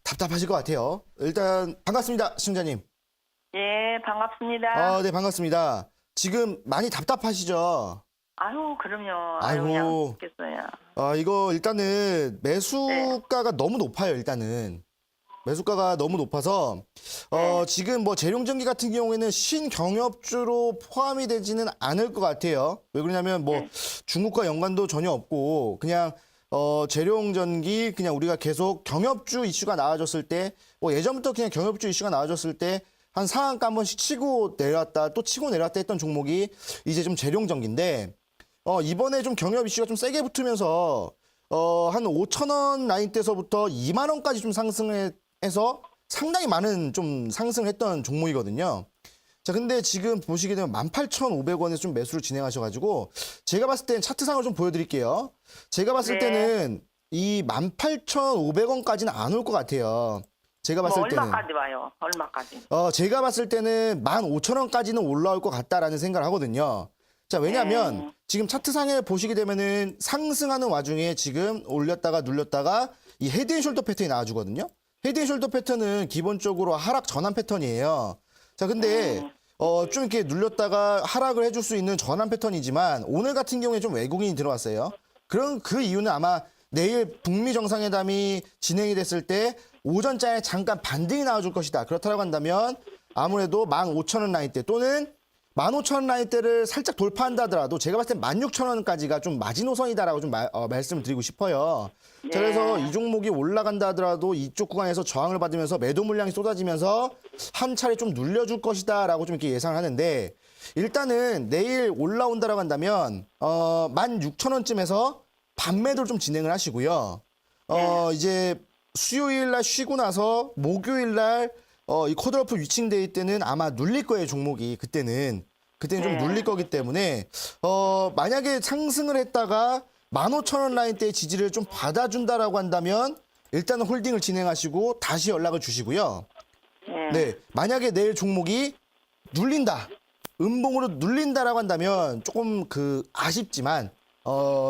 답답하실 것 같아요. 일단 반갑습니다, 시청자님. 예, 반갑습니다. 네, 반갑습니다. 지금 많이 답답하시죠? 아유, 그럼요. 아이고. 그냥 죽겠어요. 이거 일단은 매수가가 너무 높아요, 일단은. 매수가가 너무 높아서 지금 재룡전기 같은 경우에는 신경협주로 포함이 되지는 않을 것 같아요. 왜 그러냐면 중국과 연관도 전혀 없고 그냥 재룡전기 그냥 우리가 계속 경협주 이슈가 나와줬을 때 예전부터 그냥 경협주 이슈가 나와줬을 때 한 상한가 한 번씩 치고 내려왔다 또 치고 내려왔다 했던 종목이 이제 좀 재룡전기인데 이번에 좀 경협 이슈가 좀 세게 붙으면서 한 5,000원 라인대에서부터 2만 원까지 좀 상승해서 상당히 많은 좀 상승했던 종목이거든요. 자, 근데 지금 보시게 되면 18,500원에서 좀 매수를 진행하셔가지고 제가 봤을 때는 차트상을 좀 보여드릴게요. 제가 봤을 네. 때는 이 18,500원까지는 안 올 것 같아요. 제가 봤을 때는. 얼마까지 와요? 얼마까지? 제가 봤을 때는 15,000원까지는 올라올 것 같다라는 생각을 하거든요. 자, 왜냐면 지금 차트상에 보시게 되면은 상승하는 와중에 지금 올렸다가 눌렸다가 이 헤드앤숄더 패턴이 나와주거든요. 헤드앤숄더 패턴은 기본적으로 하락 전환 패턴이에요. 자, 근데 좀 이렇게 눌렸다가 하락을 해줄 수 있는 전환 패턴이지만 오늘 같은 경우에 좀 외국인이 들어왔어요. 그런 그 이유는 아마 내일 북미 정상회담이 진행이 됐을 때 오전장에 잠깐 반등이 나와줄 것이다. 그렇다고 한다면 아무래도 15,000원 라인대 또는 15,000원 라인대를 살짝 돌파한다 하더라도 제가 봤을 때 16,000원까지가 좀 마지노선이다라고 좀 말씀을 드리고 싶어요. 자, 그래서 이 종목이 올라간다 하더라도 이쪽 구간에서 저항을 받으면서 매도 물량이 쏟아지면서 한 차례 좀 눌려줄 것이다라고 좀 이렇게 예상을 하는데 일단은 내일 올라온다라고 한다면 16,000원쯤에서 반매도를 좀 진행을 하시고요. 이제 수요일 날 쉬고 나서 목요일 날 이 컷오프 위칭데이 때는 아마 눌릴 거예요, 종목이. 그때는 좀 눌릴 거기 때문에 만약에 상승을 했다가 15,000원 라인대의 지지를 좀 받아준다라고 한다면 일단은 홀딩을 진행하시고 다시 연락을 주시고요. 네, 만약에 내일 종목이 눌린다, 음봉으로 눌린다라고 한다면 조금 아쉽지만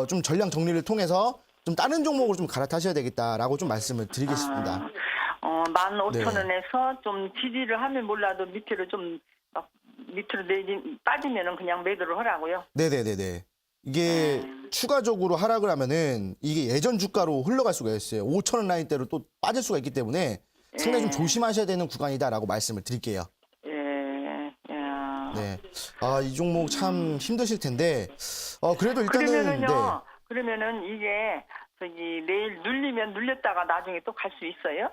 좀 전량 정리를 통해서 좀 다른 종목으로 좀 갈아타셔야 되겠다라고 좀 말씀을 드리겠습니다. 15,000원에서 좀 지지를 하면 몰라도 밑으로 좀 막 밑으로 빠지면은 그냥 매도를 하라고요. 네네네네. 이게 추가적으로 하락을 하면은 이게 예전 주가로 흘러갈 수가 있어요. 5,000원 라인대로 또 빠질 수가 있기 때문에 상당히 좀 조심하셔야 되는 구간이다라고 말씀을 드릴게요. 네. 이 종목 참 힘드실 텐데 그래도 일단은 그러면은 이게 내일 눌리면 눌렸다가 나중에 또 갈 수 있어요?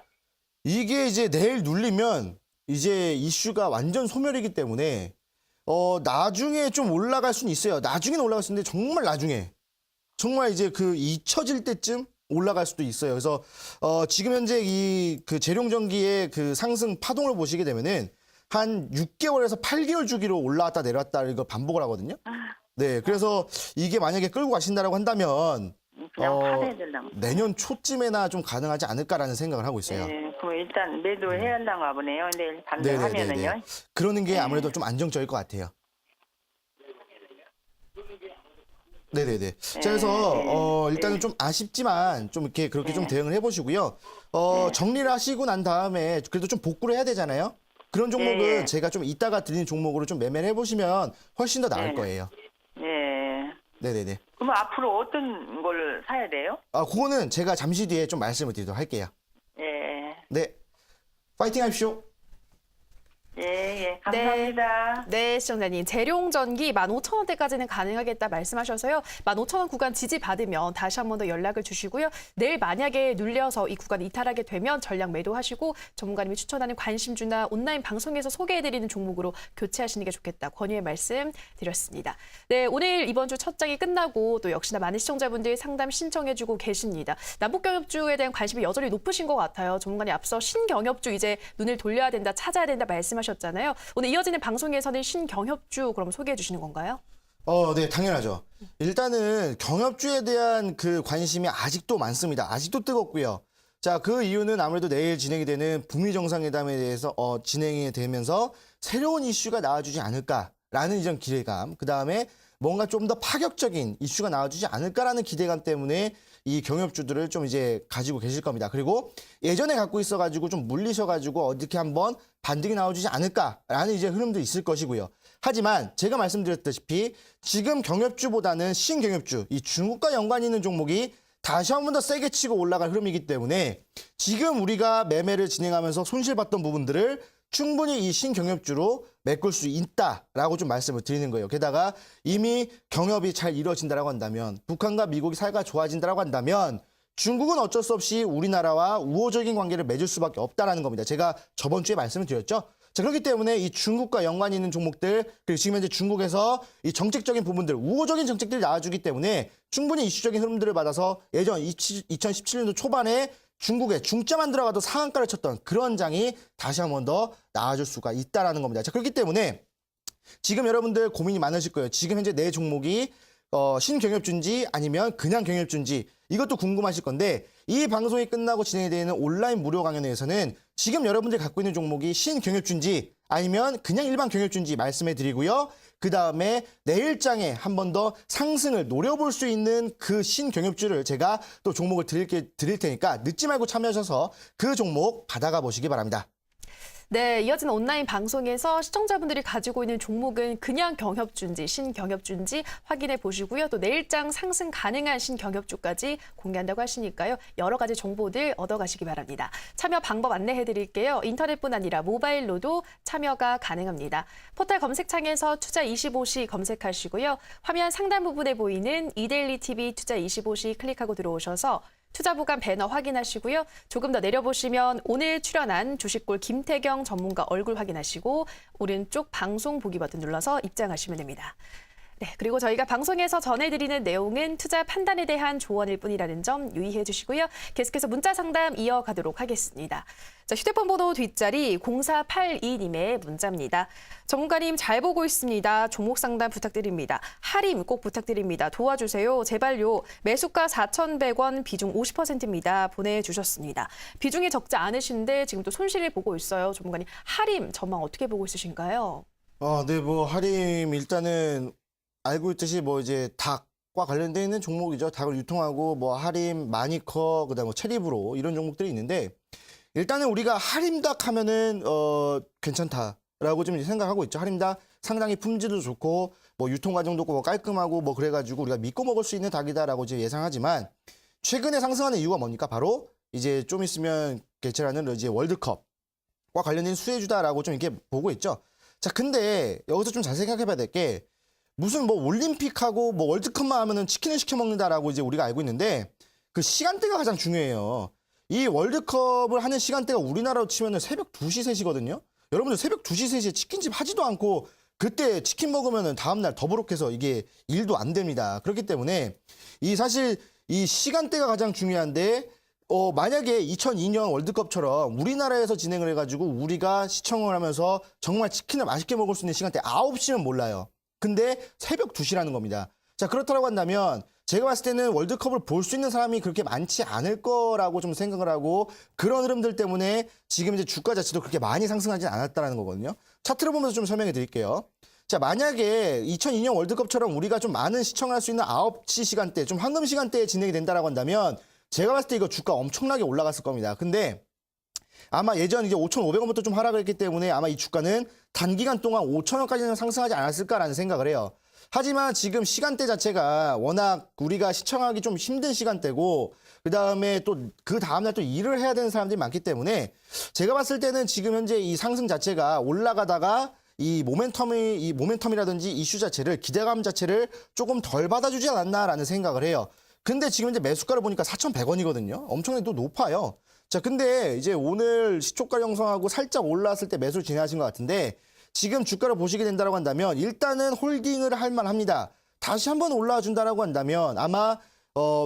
이게 이제 내일 눌리면 이제 이슈가 완전 소멸이기 때문에 나중에 좀 올라갈 수는 있어요. 나중에는 올라갈 수 있는데 정말 나중에 정말 이제 잊혀질 때쯤 올라갈 수도 있어요. 그래서 지금 현재 이 재룡전기의 상승 파동을 보시게 되면은 한 6개월에서 8개월 주기로 올라왔다 내려왔다 이거 반복을 하거든요. 네, 그래서 이게 만약에 끌고 가신다라고 한다면 그냥 팔아야 되려고. 내년 초쯤에나 좀 가능하지 않을까라는 생각을 하고 있어요. 네, 그럼 일단 매도해야 하려나 보네요. 내일 반등하면은요. 그러는 게 아무래도 좀 안정적일 것 같아요. 네네네. 자, 그래서 일단은 좀 아쉽지만 좀 이렇게 그렇게 좀 대응을 해보시고요. 정리를 하시고 난 다음에 그래도 좀 복구를 해야 되잖아요. 그런 종목은 제가 좀 이따가 드리는 종목으로 좀 매매를 해보시면 훨씬 더 나을 거예요. 네. 네네네. 그럼 앞으로 어떤 걸 사야 돼요? 그거는 제가 잠시 뒤에 좀 말씀을 드리도록 할게요. 예. 네. 파이팅 하십시오. 예, 감사합니다. 네, 시청자님. 재룡전기 15,000원대까지는 가능하겠다 말씀하셔서요. 15,000원 구간 지지받으면 다시 한 번 더 연락을 주시고요. 내일 만약에 눌려서 이 구간 이탈하게 되면 전량 매도하시고 전문가님이 추천하는 관심주나 온라인 방송에서 소개해드리는 종목으로 교체하시는 게 좋겠다. 권유의 말씀 드렸습니다. 네, 오늘 이번 주 첫 장이 끝나고 또 역시나 많은 시청자분들이 상담 신청해주고 계십니다. 남북경협주에 대한 관심이 여전히 높으신 것 같아요. 전문가님 앞서 신경협주 이제 눈을 돌려야 된다, 찾아야 된다 말씀하셨잖아요. 오늘 이어지는 방송에서는 신경협주 그럼 소개해 주시는 건가요? 네, 당연하죠. 일단은 경협주에 대한 그 관심이 아직도 많습니다. 아직도 뜨겁고요. 자, 그 이유는 아무래도 내일 진행이 되는 북미 정상회담에 대해서 진행이 되면서 새로운 이슈가 나와주지 않을까라는 이런 기대감. 그 다음에 뭔가 좀 더 파격적인 이슈가 나와주지 않을까라는 기대감 때문에 이 경협주들을 좀 이제 가지고 계실 겁니다. 그리고 예전에 갖고 있어가지고 좀 물리셔가지고 어떻게 한번 반등이 나와주지 않을까라는 이제 흐름도 있을 것이고요. 하지만 제가 말씀드렸다시피 지금 경협주보다는 신경협주, 이 중국과 연관이 있는 종목이 다시 한 번 더 세게 치고 올라갈 흐름이기 때문에 지금 우리가 매매를 진행하면서 손실봤던 부분들을 충분히 이 신경협주로 메꿀 수 있다라고 좀 말씀을 드리는 거예요. 게다가 이미 경협이 잘 이루어진다라고 한다면 북한과 미국이 사이가 좋아진다라고 한다면 중국은 어쩔 수 없이 우리나라와 우호적인 관계를 맺을 수밖에 없다라는 겁니다. 제가 저번 주에 말씀을 드렸죠. 자, 그렇기 때문에 이 중국과 연관이 있는 종목들 그리고 지금 현재 중국에서 이 정책적인 부분들 우호적인 정책들이 나와주기 때문에 충분히 이슈적인 흐름들을 받아서 예전 2017년도 초반에 중국에 중짜만 들어가도 상한가를 쳤던 그런 장이 다시 한 번 더 나와줄 수가 있다라는 겁니다. 자, 그렇기 때문에 지금 여러분들 고민이 많으실 거예요. 지금 현재 내 종목이 신경협주인지 아니면 그냥 경협주인지 이것도 궁금하실 건데 이 방송이 끝나고 진행이 되는 온라인 무료 강연에서는 지금 여러분들이 갖고 있는 종목이 신경협주인지 아니면 그냥 일반 경협주인지 말씀해 드리고요. 그 다음에 내일장에 한 번 더 상승을 노려볼 수 있는 그 신경협주를 제가 또 종목을 드릴 테니까 늦지 말고 참여하셔서 그 종목 받아가 보시기 바랍니다. 네, 이어지는 온라인 방송에서 시청자분들이 가지고 있는 종목은 그냥 경협주인지 신경협주인지 확인해 보시고요. 또 내일장 상승 가능한 신경협주까지 공개한다고 하시니까요. 여러 가지 정보들 얻어가시기 바랍니다. 참여 방법 안내해 드릴게요. 인터넷뿐 아니라 모바일로도 참여가 가능합니다. 포털 검색창에서 투자25시 검색하시고요. 화면 상단 부분에 보이는 이데일리 TV 투자25시 클릭하고 들어오셔서 투자 보관 배너 확인하시고요. 조금 더 내려보시면 오늘 출연한 주식골 김태경 전문가 얼굴 확인하시고 오른쪽 방송 보기 버튼 눌러서 입장하시면 됩니다. 네, 그리고 저희가 방송에서 전해드리는 내용은 투자 판단에 대한 조언일 뿐이라는 점 유의해 주시고요. 계속해서 문자 상담 이어가도록 하겠습니다. 자, 휴대폰 번호 뒷자리 0482님의 문자입니다. 전문가님 잘 보고 있습니다. 종목 상담 부탁드립니다. 할인 꼭 부탁드립니다. 도와주세요. 제발요. 매수가 4,100원 비중 50%입니다. 보내주셨습니다. 비중이 적지 않으신데 지금 또 손실을 보고 있어요. 전문가님 할인 전망 어떻게 보고 있으신가요? 네, 뭐 할인 일단은 알고 있듯이 뭐 이제 닭과 관련되어 있는 종목이죠. 닭을 유통하고 뭐 할인, 마니커, 그다음 뭐 체리브로 이런 종목들이 있는데 일단은 우리가 할인닭 하면은 괜찮다라고 좀 생각하고 있죠. 할인닭 상당히 품질도 좋고 뭐 유통 과정도 뭐 깔끔하고 뭐 그래가지고 우리가 믿고 먹을 수 있는 닭이다라고 이제 예상하지만 최근에 상승하는 이유가 뭡니까? 바로 이제 좀 있으면 개최하는 이제 월드컵과 관련된 수혜주다라고 좀 이렇게 보고 있죠. 자, 근데 여기서 좀 잘 생각해봐야 될 게 무슨 뭐 올림픽하고 뭐 월드컵만 하면은 치킨을 시켜 먹는다라고 이제 우리가 알고 있는데 그 시간대가 가장 중요해요. 이 월드컵을 하는 시간대가 우리나라로 치면은 새벽 2시, 3시거든요. 여러분들 새벽 2시, 3시에 치킨집 하지도 않고 그때 치킨 먹으면은 다음날 더부룩해서 이게 일도 안 됩니다. 그렇기 때문에 사실 이 시간대가 가장 중요한데 만약에 2002년 월드컵처럼 우리나라에서 진행을 해가지고 우리가 시청을 하면서 정말 치킨을 맛있게 먹을 수 있는 시간대 9시면 몰라요. 근데 새벽 2시라는 겁니다. 자, 그렇다고 한다면 제가 봤을 때는 월드컵을 볼 수 있는 사람이 그렇게 많지 않을 거라고 좀 생각을 하고 그런 흐름들 때문에 지금 이제 주가 자체도 그렇게 많이 상승하지 않았다라는 거거든요. 차트를 보면서 좀 설명해 드릴게요. 자, 만약에 2002년 월드컵처럼 우리가 좀 많은 시청할 수 있는 9시 시간대, 좀 황금 시간대에 진행이 된다라고 한다면 제가 봤을 때 이거 주가 엄청나게 올라갔을 겁니다. 근데 아마 예전 이제 5,500원부터 좀 하락을 했기 때문에 아마 이 주가는 단기간 동안 5,000원까지는 상승하지 않았을까라는 생각을 해요. 하지만 지금 시간대 자체가 워낙 우리가 시청하기 좀 힘든 시간대고 그다음에 또 그 다음날 또 일을 해야 되는 사람들이 많기 때문에 제가 봤을 때는 지금 현재 이 상승 자체가 올라가다가 이 모멘텀이라든지 이슈 자체를 기대감 자체를 조금 덜 받아주지 않았나라는 생각을 해요. 근데 지금 이제 매수가를 보니까 4,100원이거든요. 엄청나게 또 높아요. 자, 근데 이제 오늘 시초가 형성하고 살짝 올라왔을 때 매수를 진행하신 것 같은데 지금 주가를 보시게 된다고 한다면 일단은 홀딩을 할 만합니다. 다시 한번 올라와 준다라고 한다면 아마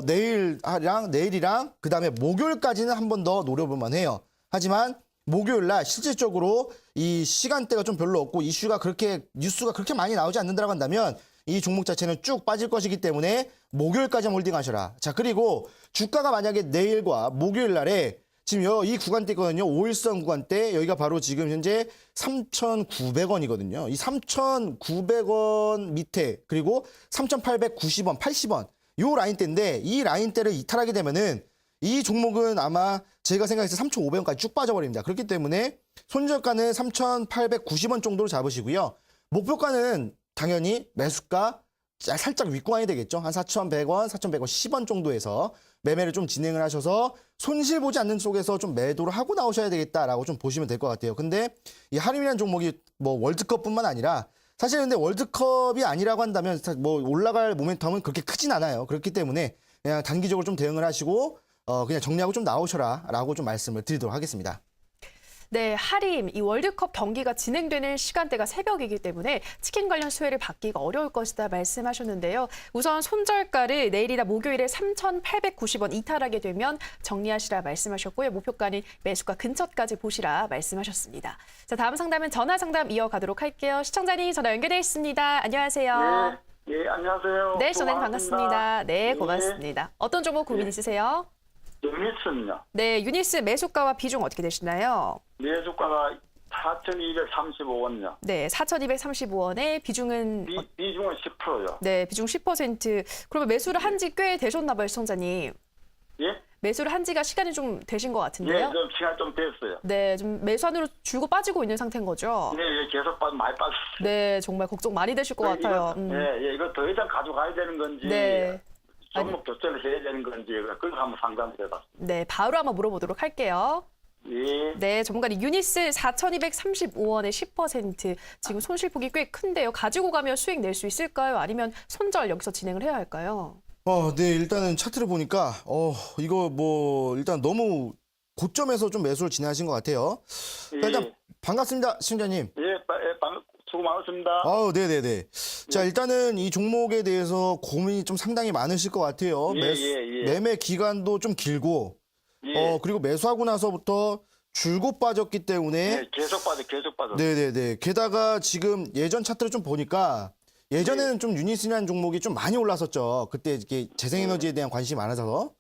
내일이랑 그다음에 목요일까지는 한 번 더 노려볼 만해요. 하지만 목요일 날 실질적으로 이 시간대가 좀 별로 없고 뉴스가 그렇게 많이 나오지 않는다고 한다면 이 종목 자체는 쭉 빠질 것이기 때문에 목요일까지 홀딩하셔라. 자, 그리고 주가가 만약에 내일과 목요일 날에 지금 이 구간대 있거든요. 5일선 구간대 여기가 바로 지금 현재 3,900원이거든요. 이 3,900원 밑에 그리고 3,890원, 80원 요 라인대인데 이 라인대를 이탈하게 되면은 이 종목은 아마 제가 생각했을 때 3,500원까지 쭉 빠져버립니다. 그렇기 때문에 손절가는 3,890원 정도로 잡으시고요. 목표가는 당연히 매수가 살짝 윗구간이 되겠죠. 한 4,100원, 4,110원 정도에서 매매를 좀 진행을 하셔서 손실 보지 않는 쪽에서 좀 매도를 하고 나오셔야 되겠다라고 좀 보시면 될 것 같아요. 근데 이 하림이라는 종목이 뭐 월드컵뿐만 아니라 사실 근데 월드컵이 아니라고 한다면 뭐 올라갈 모멘텀은 그렇게 크진 않아요. 그렇기 때문에 그냥 단기적으로 좀 대응을 하시고 그냥 정리하고 좀 나오셔라라고 좀 말씀을 드리도록 하겠습니다. 네, 하림, 이 월드컵 경기가 진행되는 시간대가 새벽이기 때문에 치킨 관련 수혜를 받기가 어려울 것이다 말씀하셨는데요. 우선 손절가를 내일이나 목요일에 3,890원 이탈하게 되면 정리하시라 말씀하셨고요. 목표가는 매수가 근처까지 보시라 말씀하셨습니다. 자, 다음 상담은 전화 상담 이어가도록 할게요. 시청자님 전화 연결되어 있습니다. 안녕하세요. 예, 안녕하세요. 네, 전화님 반갑습니다. 네, 예. 고맙습니다. 어떤 종목 고민 있으세요? 유니스는요. 네, 유니스 매수가와 비중 어떻게 되시나요? 매수가가 4,235원요. 네, 4,235원에 비중은 비중은 10%요. 네, 비중 10%. 그러면 매수를 한 지 꽤 되셨나 봐요, 시청자님. 예? 매수를 한 지가 시간이 좀 되신 것 예, 같은데요. 좀 시간 좀 됐어요. 네, 좀 매수안으로 줄고 빠지고 있는 상태인 거죠. 예, 계속 많이 빠졌어요. 네, 정말 걱정 많이 되실 것 같아요. 이거 더 이상 가져가야 되는 건지, 네. 종목 교체를 해야 되는 건지, 그걸 한번 상담을 해봤습니다. 네, 바로 한번 물어보도록 할게요. 예. 네, 전문가님 유니스 4,235원에 10%. 지금 손실폭이 꽤 큰데요. 가지고 가면 수익 낼 수 있을까요? 아니면 손절 여기서 진행을 해야 할까요? 네, 일단은 차트를 보니까, 이거 뭐, 일단 너무 고점에서 좀 매수를 진행하신 것 같아요. 예. 일단, 반갑습니다, 시청자님. 수고 많으십니다. 네네네. 자, 일단은 이 종목에 대해서 고민이 좀 상당히 많으실 것 같아요. 매매 기간도 좀 길고, 그리고 매수하고 나서부터 줄곧 빠졌기 때문에. 예, 계속 빠져. 네네네. 게다가 지금 예전 차트를 좀 보니까 예전에는 좀 유니스라는 종목이 좀 많이 올랐었죠. 그때 이게 재생에너지에 대한 관심이 많아서.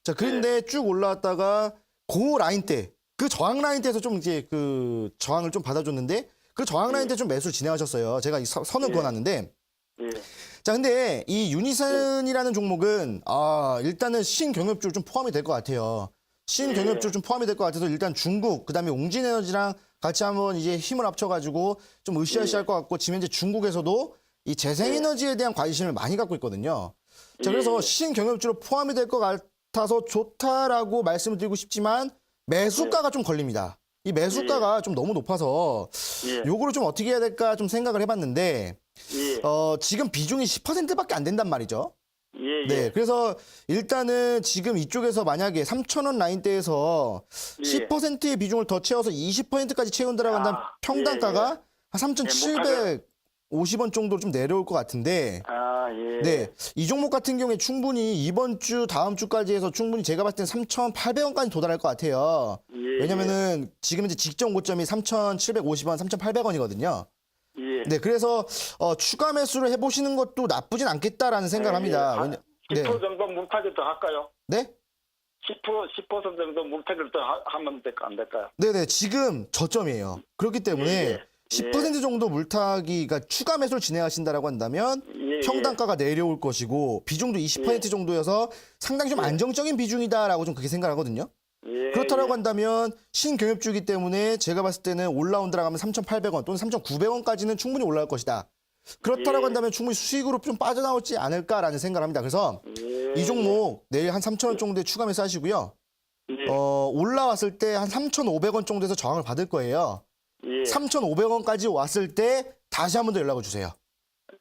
자, 그런데 쭉 올라왔다가 그 라인 때, 그 저항 라인 때에서 좀 이제 그 저항을 좀 받아줬는데 그 저항 라인 때 좀 매수를 진행하셨어요. 제가 이 선을 그어놨는데. 예. 자, 근데 이 유니슨이라는 종목은 일단은 신경협주로 좀 포함이 될 것 같아요. 신경협주로 좀 포함이 될 것 같아서 일단 중국, 그다음에 웅진에너지랑 같이 한번 이제 힘을 합쳐가지고 좀 으쌰으쌰할 것 같고 지금 현재 중국에서도 이 재생에너지에 대한 관심을 많이 갖고 있거든요. 자, 그래서 신경협주로 포함이 될 것 같아서 좋다라고 말씀을 드리고 싶지만 매수가가 좀 걸립니다. 이 매수가가 좀 너무 높아서 요거를 좀 어떻게 해야 될까 좀 생각을 해봤는데 지금 비중이 10%밖에 안 된단 말이죠. 네, 그래서 일단은 지금 이쪽에서 만약에 3,000원 라인대에서 10%의 비중을 더 채워서 20%까지 채운다라고 한다면 평단가가 한 3,750원 정도로 좀 내려올 것 같은데 네, 이 종목 같은 경우에 충분히 이번 주, 다음 주까지 해서 충분히 제가 봤을 땐 3,800원까지 도달할 것 같아요. 왜냐면은 지금 이제 직전 고점이 3,750원, 3,800원이거든요. 네, 그래서 추가 매수를 해보시는 것도 나쁘진 않겠다라는 생각을 합니다. 10% 네. 정도 물타기 더 할까요? 네? 10% 정도 물타기를 더 하면 될까, 안 될까요? 네네, 지금 저점이에요. 그렇기 때문에 예. 10% 정도 물타기가 추가 매수를 진행하신다라고 한다면 예. 평단가가 내려올 것이고 비중도 20% 정도여서 상당히 좀 안정적인 비중이다라고 좀 그렇게 생각하거든요. 예. 그렇다라고 한다면 신경협주이기 때문에 제가 봤을 때는 올라온다라고 하면 3,800원 또는 3,900원까지는 충분히 올라갈 것이다. 그렇다라고 예. 한다면 충분히 수익으로 좀 빠져나오지 않을까라는 생각을 합니다. 그래서 예. 이 종목 내일 한 3,000원 정도의 추가 매수 하시고요. 예. 올라왔을 때 한 3,500원 정도에서 저항을 받을 거예요. 예. 3,500원까지 왔을 때 다시 한 번 더 연락을 주세요.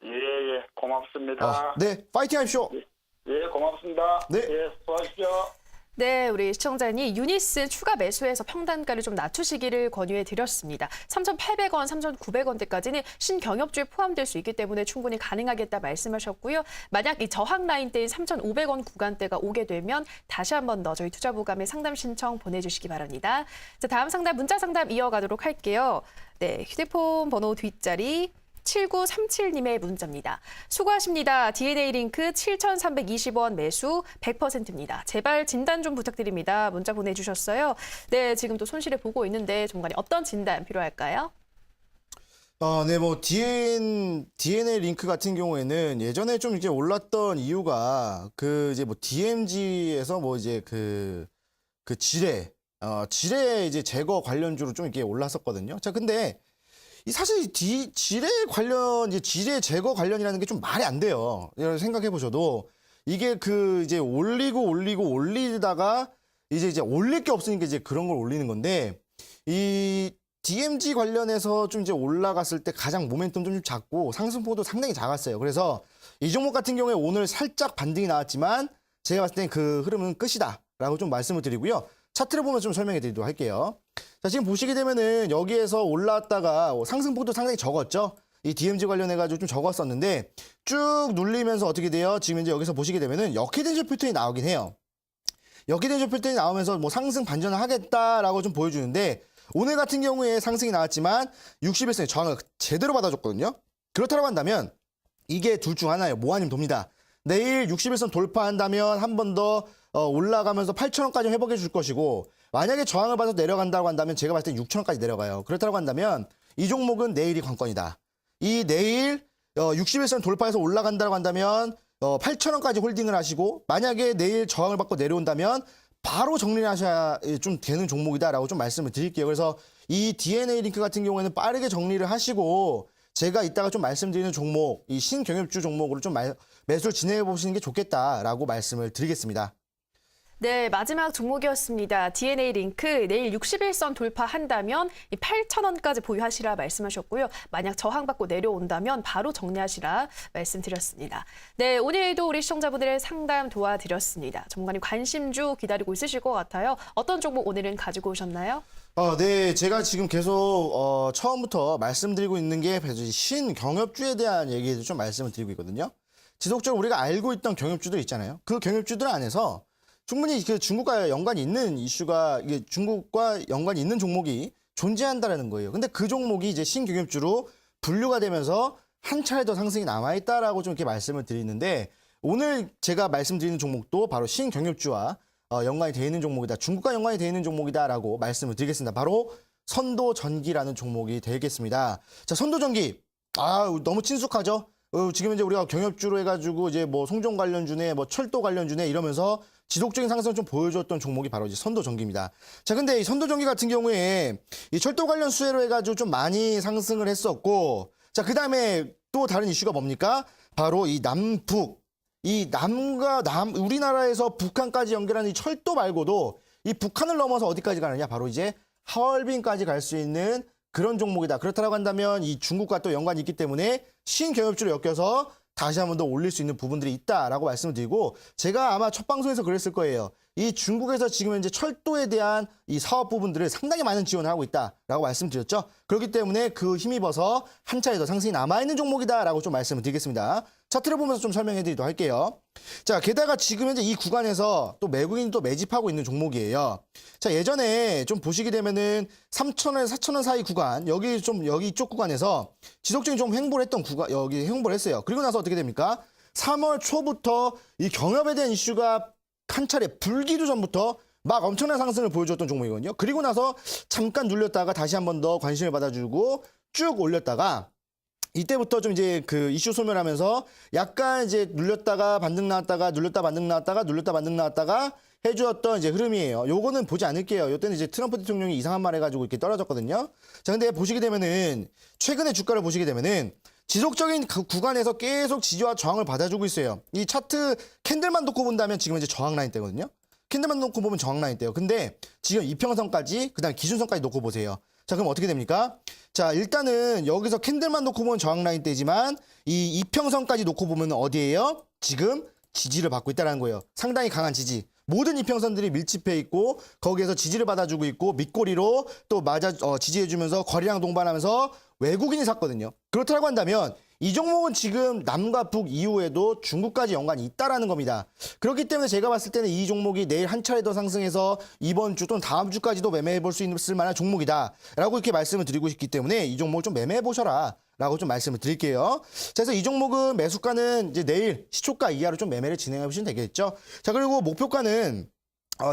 예. 고맙습니다. 네, 파이팅 하십시오. 예, 고맙습니다. 네. 예, 수고하십시오. 네, 우리 시청자님 유니스 추가 매수해서 평단가를 좀 낮추시기를 권유해 드렸습니다. 3,800원, 3,900원대까지는 신경협주에 포함될 수 있기 때문에 충분히 가능하겠다 말씀하셨고요. 만약 이 저항 라인대인 3,500원 구간대가 오게 되면 다시 한 번 더 저희 투자부감에 상담 신청 보내주시기 바랍니다. 자, 다음 상담 문자 상담 이어가도록 할게요. 네, 휴대폰 번호 뒷자리 7937님의 문자입니다. 수고하십니다. DNA 링크 7,320원 매수 100%입니다. 제발 진단 좀 부탁드립니다. 문자 보내주셨어요. 네, 지금 또 손실을 보고 있는데 전문가님 어떤 진단 필요할까요? 네, 뭐 DNA 링크 같은 경우에는 예전에 좀 이제 올랐던 이유가 그 이제 뭐 DMG에서 뭐 이제 그 지뢰 이제 제거 관련주로 좀 이렇게 올랐었거든요. 자, 근데 사실 지뢰 관련, 이제 지뢰 제거 관련이라는 게 좀 말이 안 돼요. 생각해 보셔도 이게 그 이제 올리다가 이제 올릴 게 없으니까 이제 그런 걸 올리는 건데 이 DMG 관련해서 좀 이제 올라갔을 때 가장 모멘텀 좀 작고 상승폭도 상당히 작았어요. 그래서 이 종목 같은 경우에 오늘 살짝 반등이 나왔지만 제가 봤을 땐 그 흐름은 끝이다라고 좀 말씀을 드리고요. 차트를 보면 좀 설명해 드리도록 할게요. 자, 지금 보시게 되면은 여기에서 올라왔다가 상승폭도 상당히 적었죠. 이 DMG 관련해가지고 좀 적었었는데 쭉 눌리면서 어떻게 돼요? 지금 이제 여기서 보시게 되면은 역회전적 패턴이 나오긴 해요. 역회전적 패턴이 나오면서 뭐 상승 반전을 하겠다라고 좀 보여주는데 오늘 같은 경우에 상승이 나왔지만 61선의 저항을 제대로 받아줬거든요. 그렇다고 한다면 이게 둘 중 하나예요. 뭐 아니면 돕니다. 내일 61선 돌파한다면 한 번 더 올라가면서 8,000원까지 회복해 줄 것이고 만약에 저항을 받아서 내려간다고 한다면 제가 봤을 때 6,000원까지 내려가요. 그렇다고 한다면 이 종목은 내일이 관건이다. 이 내일 61선 돌파해서 올라간다고 한다면 8,000원까지 홀딩을 하시고 만약에 내일 저항을 받고 내려온다면 바로 정리를 하셔야 좀 되는 종목이다라고 좀 말씀을 드릴게요. 그래서 이 DNA 링크 같은 경우에는 빠르게 정리를 하시고 제가 이따가 좀 말씀드리는 종목, 이 신경협주 종목으로 좀 매수를 진행해 보시는 게 좋겠다라고 말씀을 드리겠습니다. 네, 마지막 종목이었습니다. DNA 링크 내일 61선 돌파한다면 8,000원까지 보유하시라 말씀하셨고요. 만약 저항받고 내려온다면 바로 정리하시라 말씀드렸습니다. 네, 오늘도 우리 시청자분들의 상담 도와드렸습니다. 전문가님 관심주 기다리고 있으실 것 같아요. 어떤 종목 오늘은 가지고 오셨나요? 네, 제가 지금 계속 처음부터 말씀드리고 있는 게 신경협주에 대한 얘기를 좀 말씀을 드리고 있거든요. 지속적으로 우리가 알고 있던 경협주들 있잖아요. 그 경협주들 안에서 충분히 그 중국과 연관이 있는 이슈가 이게 중국과 연관이 있는 종목이 존재한다라는 거예요. 근데 그 종목이 이제 신경협주로 분류가 되면서 한 차례 더 상승이 남아있다라고 좀 이렇게 말씀을 드리는데 오늘 제가 말씀드리는 종목도 바로 신경협주와 연관이 되어 있는 종목이다. 중국과 연관이 되어 있는 종목이다라고 말씀을 드리겠습니다. 바로 선도전기라는 종목이 되겠습니다. 자, 선도전기. 너무 친숙하죠? 지금 이제 우리가 경협주로 해가지고 이제 뭐 송전 관련주네, 뭐 철도 관련주네 이러면서 지속적인 상승을 좀 보여줬던 종목이 바로 이제 선도전기입니다. 자, 근데 이 선도전기 같은 경우에 이 철도 관련 수혜로 해가지고 좀 많이 상승을 했었고, 자, 그 다음에 또 다른 이슈가 뭡니까? 바로 이 남과 남, 우리나라에서 북한까지 연결하는 이 철도 말고도 이 북한을 넘어서 어디까지 가느냐? 바로 이제 하얼빈까지 갈 수 있는 그런 종목이다. 그렇다고 한다면 이 중국과 또 연관이 있기 때문에 신경협주로 엮여서 다시 한 번 더 올릴 수 있는 부분들이 있다라고 말씀을 드리고 제가 아마 첫 방송에서 그랬을 거예요. 이 중국에서 지금 현재 철도에 대한 이 사업 부분들을 상당히 많은 지원을 하고 있다라고 말씀드렸죠. 그렇기 때문에 그 힘입어서 한 차례 더 상승이 남아있는 종목이다라고 좀 말씀을 드리겠습니다. 차트를 보면서 좀 설명해 드리도록 할게요. 자, 게다가 지금 현재 이 구간에서 또 외국인이 또 매집하고 있는 종목이에요. 자, 예전에 좀 보시게 되면은 3,000원에서 4,000원 사이 구간, 여기 이쪽 구간에서 지속적인 좀 횡보를 했던 여기 횡보를 했어요. 그리고 나서 어떻게 됩니까? 3월 초부터 이 경협에 대한 이슈가 한 차례 불기도 전부터 막 엄청난 상승을 보여줬던 종목이거든요. 그리고 나서 잠깐 눌렸다가 다시 한 번 더 관심을 받아주고 쭉 올렸다가 이때부터 좀 이제 그 이슈 소멸하면서 약간 이제 눌렸다가 반등 나왔다가 눌렸다 반등 나왔다가 눌렸다 반등 나왔다가 해주었던 이제 흐름이에요. 요거는 보지 않을게요. 요때는 이제 트럼프 대통령이 이상한 말 해가지고 이렇게 떨어졌거든요. 자, 근데 보시게 되면은 최근의 주가를 보시게 되면은 지속적인 그 구간에서 계속 지지와 저항을 받아주고 있어요. 이 차트 캔들만 놓고 본다면 지금 이제 저항 라인 때거든요. 캔들만 놓고 보면 저항 라인 때요. 근데 지금 이평선까지 그다음 기준선까지 놓고 보세요. 자, 그럼 어떻게 됩니까? 자, 일단은 여기서 캔들만 놓고 보면 저항 라인 때지만 이 이평선까지 놓고 보면 어디예요? 지금 지지를 받고 있다는 거예요. 상당히 강한 지지. 모든 이평선들이 밀집해 있고 거기에서 지지를 받아주고 있고 밑꼬리로 또 맞아 지지해주면서 거래량 동반하면서 외국인이 샀거든요. 그렇다고 한다면 이 종목은 지금 남과 북 이후에도 중국까지 연관이 있다라는 겁니다. 그렇기 때문에 제가 봤을 때는 이 종목이 내일 한 차례 더 상승해서 이번 주 또는 다음 주까지도 매매해 볼 수 있을 만한 종목이다라고 이렇게 말씀을 드리고 싶기 때문에 이 종목을 좀 매매해 보셔라. 라고 좀 말씀을 드릴게요. 자, 그래서 이 종목은 매수가는 이제 내일 시초가 이하로 좀 매매를 진행해 보시면 되겠죠. 자, 그리고 목표가는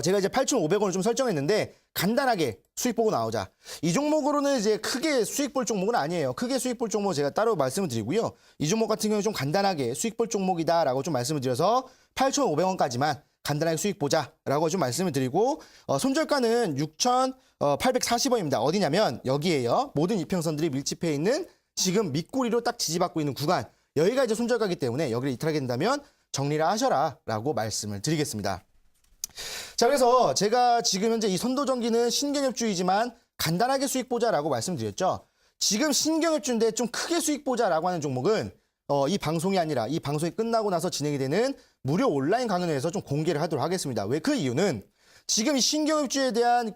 제가 이제 8,500원을 좀 설정했는데 간단하게 수익 보고 나오자. 이 종목으로는 이제 크게 수익 볼 종목은 아니에요. 크게 수익 볼 종목 제가 따로 말씀을 드리고요. 이 종목 같은 경우는 좀 간단하게 수익 볼 종목이다라고 좀 말씀을 드려서 8,500원까지만 간단하게 수익 보자라고 좀 말씀을 드리고 손절가는 6,840원입니다. 어디냐면 여기에요. 모든 이평선들이 밀집해 있는 지금 밑꼬리로 딱 지지받고 있는 구간. 여기가 이제 손절가기 때문에 여기를 이탈하게 된다면 정리를 하셔라라고 말씀을 드리겠습니다. 자, 그래서 제가 지금 현재 이 선도전기는 신경협주이지만 간단하게 수익 보자라고 말씀드렸죠. 지금 신경협주인데 좀 크게 수익 보자라고 하는 종목은 이 방송이 아니라 이 방송이 끝나고 나서 진행이 되는 무료 온라인 강연회에서 좀 공개를 하도록 하겠습니다. 왜? 그 이유는 지금 이 신경협주에 대한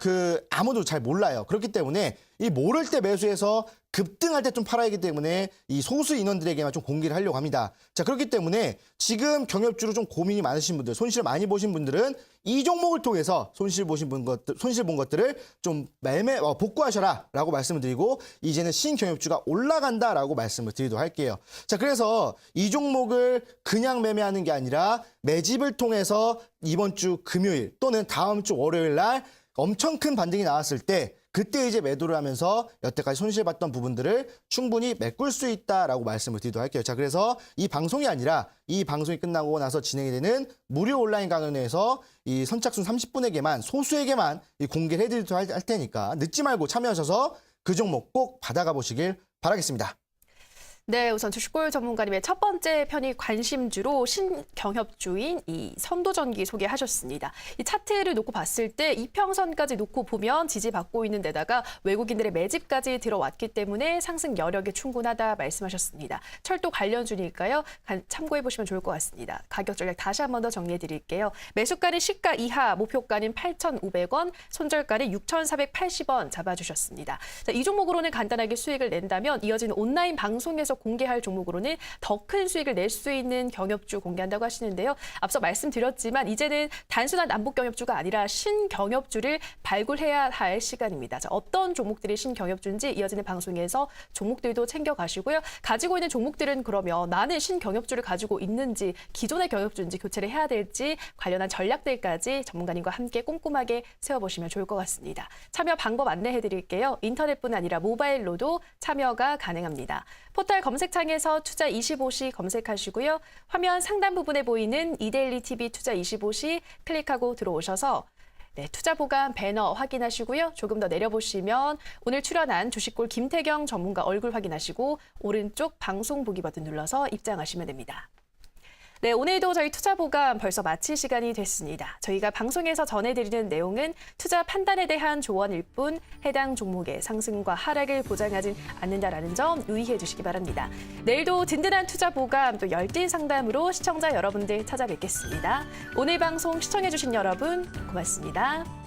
아무도 잘 몰라요. 그렇기 때문에 이 모를 때 매수해서 급등할 때 좀 팔아야 하기 때문에 이 소수 인원들에게만 좀 공개를 하려고 합니다. 자, 그렇기 때문에 지금 경협주로 좀 고민이 많으신 분들, 손실을 많이 보신 분들은 이 종목을 통해서 손실 본 것들을 좀 복구하셔라라고 말씀을 드리고 이제는 신경협주가 올라간다라고 말씀을 드리도록 할게요. 자, 그래서 이 종목을 그냥 매매하는 게 아니라 매집을 통해서 이번 주 금요일 또는 다음 주 월요일 날 엄청 큰 반등이 나왔을 때 그때 이제 매도를 하면서 여태까지 손실봤던 부분들을 충분히 메꿀 수 있다라고 말씀을 드리도록 할게요. 자, 그래서 이 방송이 아니라 이 방송이 끝나고 나서 진행이 되는 무료 온라인 강연회에서 이 선착순 30분에게만 소수에게만 공개를 해드리도록 할 테니까 늦지 말고 참여하셔서 그 종목 꼭 받아가 보시길 바라겠습니다. 네, 우선 주식골 전문가님의 첫 번째 편이 관심주로 신경협주인 이 선도전기 소개하셨습니다. 이 차트를 놓고 봤을 때 이평선까지 놓고 보면 지지받고 있는 데다가 외국인들의 매집까지 들어왔기 때문에 상승 여력이 충분하다 말씀하셨습니다. 철도 관련주니까요. 참고해 보시면 좋을 것 같습니다. 가격 전략 다시 한 번 더 정리해 드릴게요. 매수가는 시가 이하, 목표가는 8,500원, 손절가는 6,480원 잡아주셨습니다. 자, 이 종목으로는 간단하게 수익을 낸다면 이어지는 온라인 방송에서 공개할 종목으로는 더 큰 수익을 낼 수 있는 경협주 공개한다고 하시는데요. 앞서 말씀드렸지만 이제는 단순한 남북 경협주가 아니라 신경협주를 발굴해야 할 시간입니다. 자, 어떤 종목들이 신경협주인지 이어지는 방송에서 종목들도 챙겨가시고요. 가지고 있는 종목들은 그러면 나는 신경협주를 가지고 있는지 기존의 경협주인지 교체를 해야 될지 관련한 전략들까지 전문가님과 함께 꼼꼼하게 세워보시면 좋을 것 같습니다. 참여 방법 안내해드릴게요. 인터넷뿐 아니라 모바일로도 참여가 가능합니다. 포털 검색창에서 투자25시 검색하시고요. 화면 상단 부분에 보이는 이데일리 TV 투자25시 클릭하고 들어오셔서 투자 보관 배너 확인하시고요. 조금 더 내려보시면 오늘 출연한 주식골 김태경 전문가 얼굴 확인하시고 오른쪽 방송 보기 버튼 눌러서 입장하시면 됩니다. 네, 오늘도 저희 투자 보감 벌써 마칠 시간이 됐습니다. 저희가 방송에서 전해드리는 내용은 투자 판단에 대한 조언일 뿐 해당 종목의 상승과 하락을 보장하진 않는다라는 점 유의해 주시기 바랍니다. 내일도 든든한 투자 보감 또 열띤 상담으로 시청자 여러분들 찾아뵙겠습니다. 오늘 방송 시청해 주신 여러분 고맙습니다.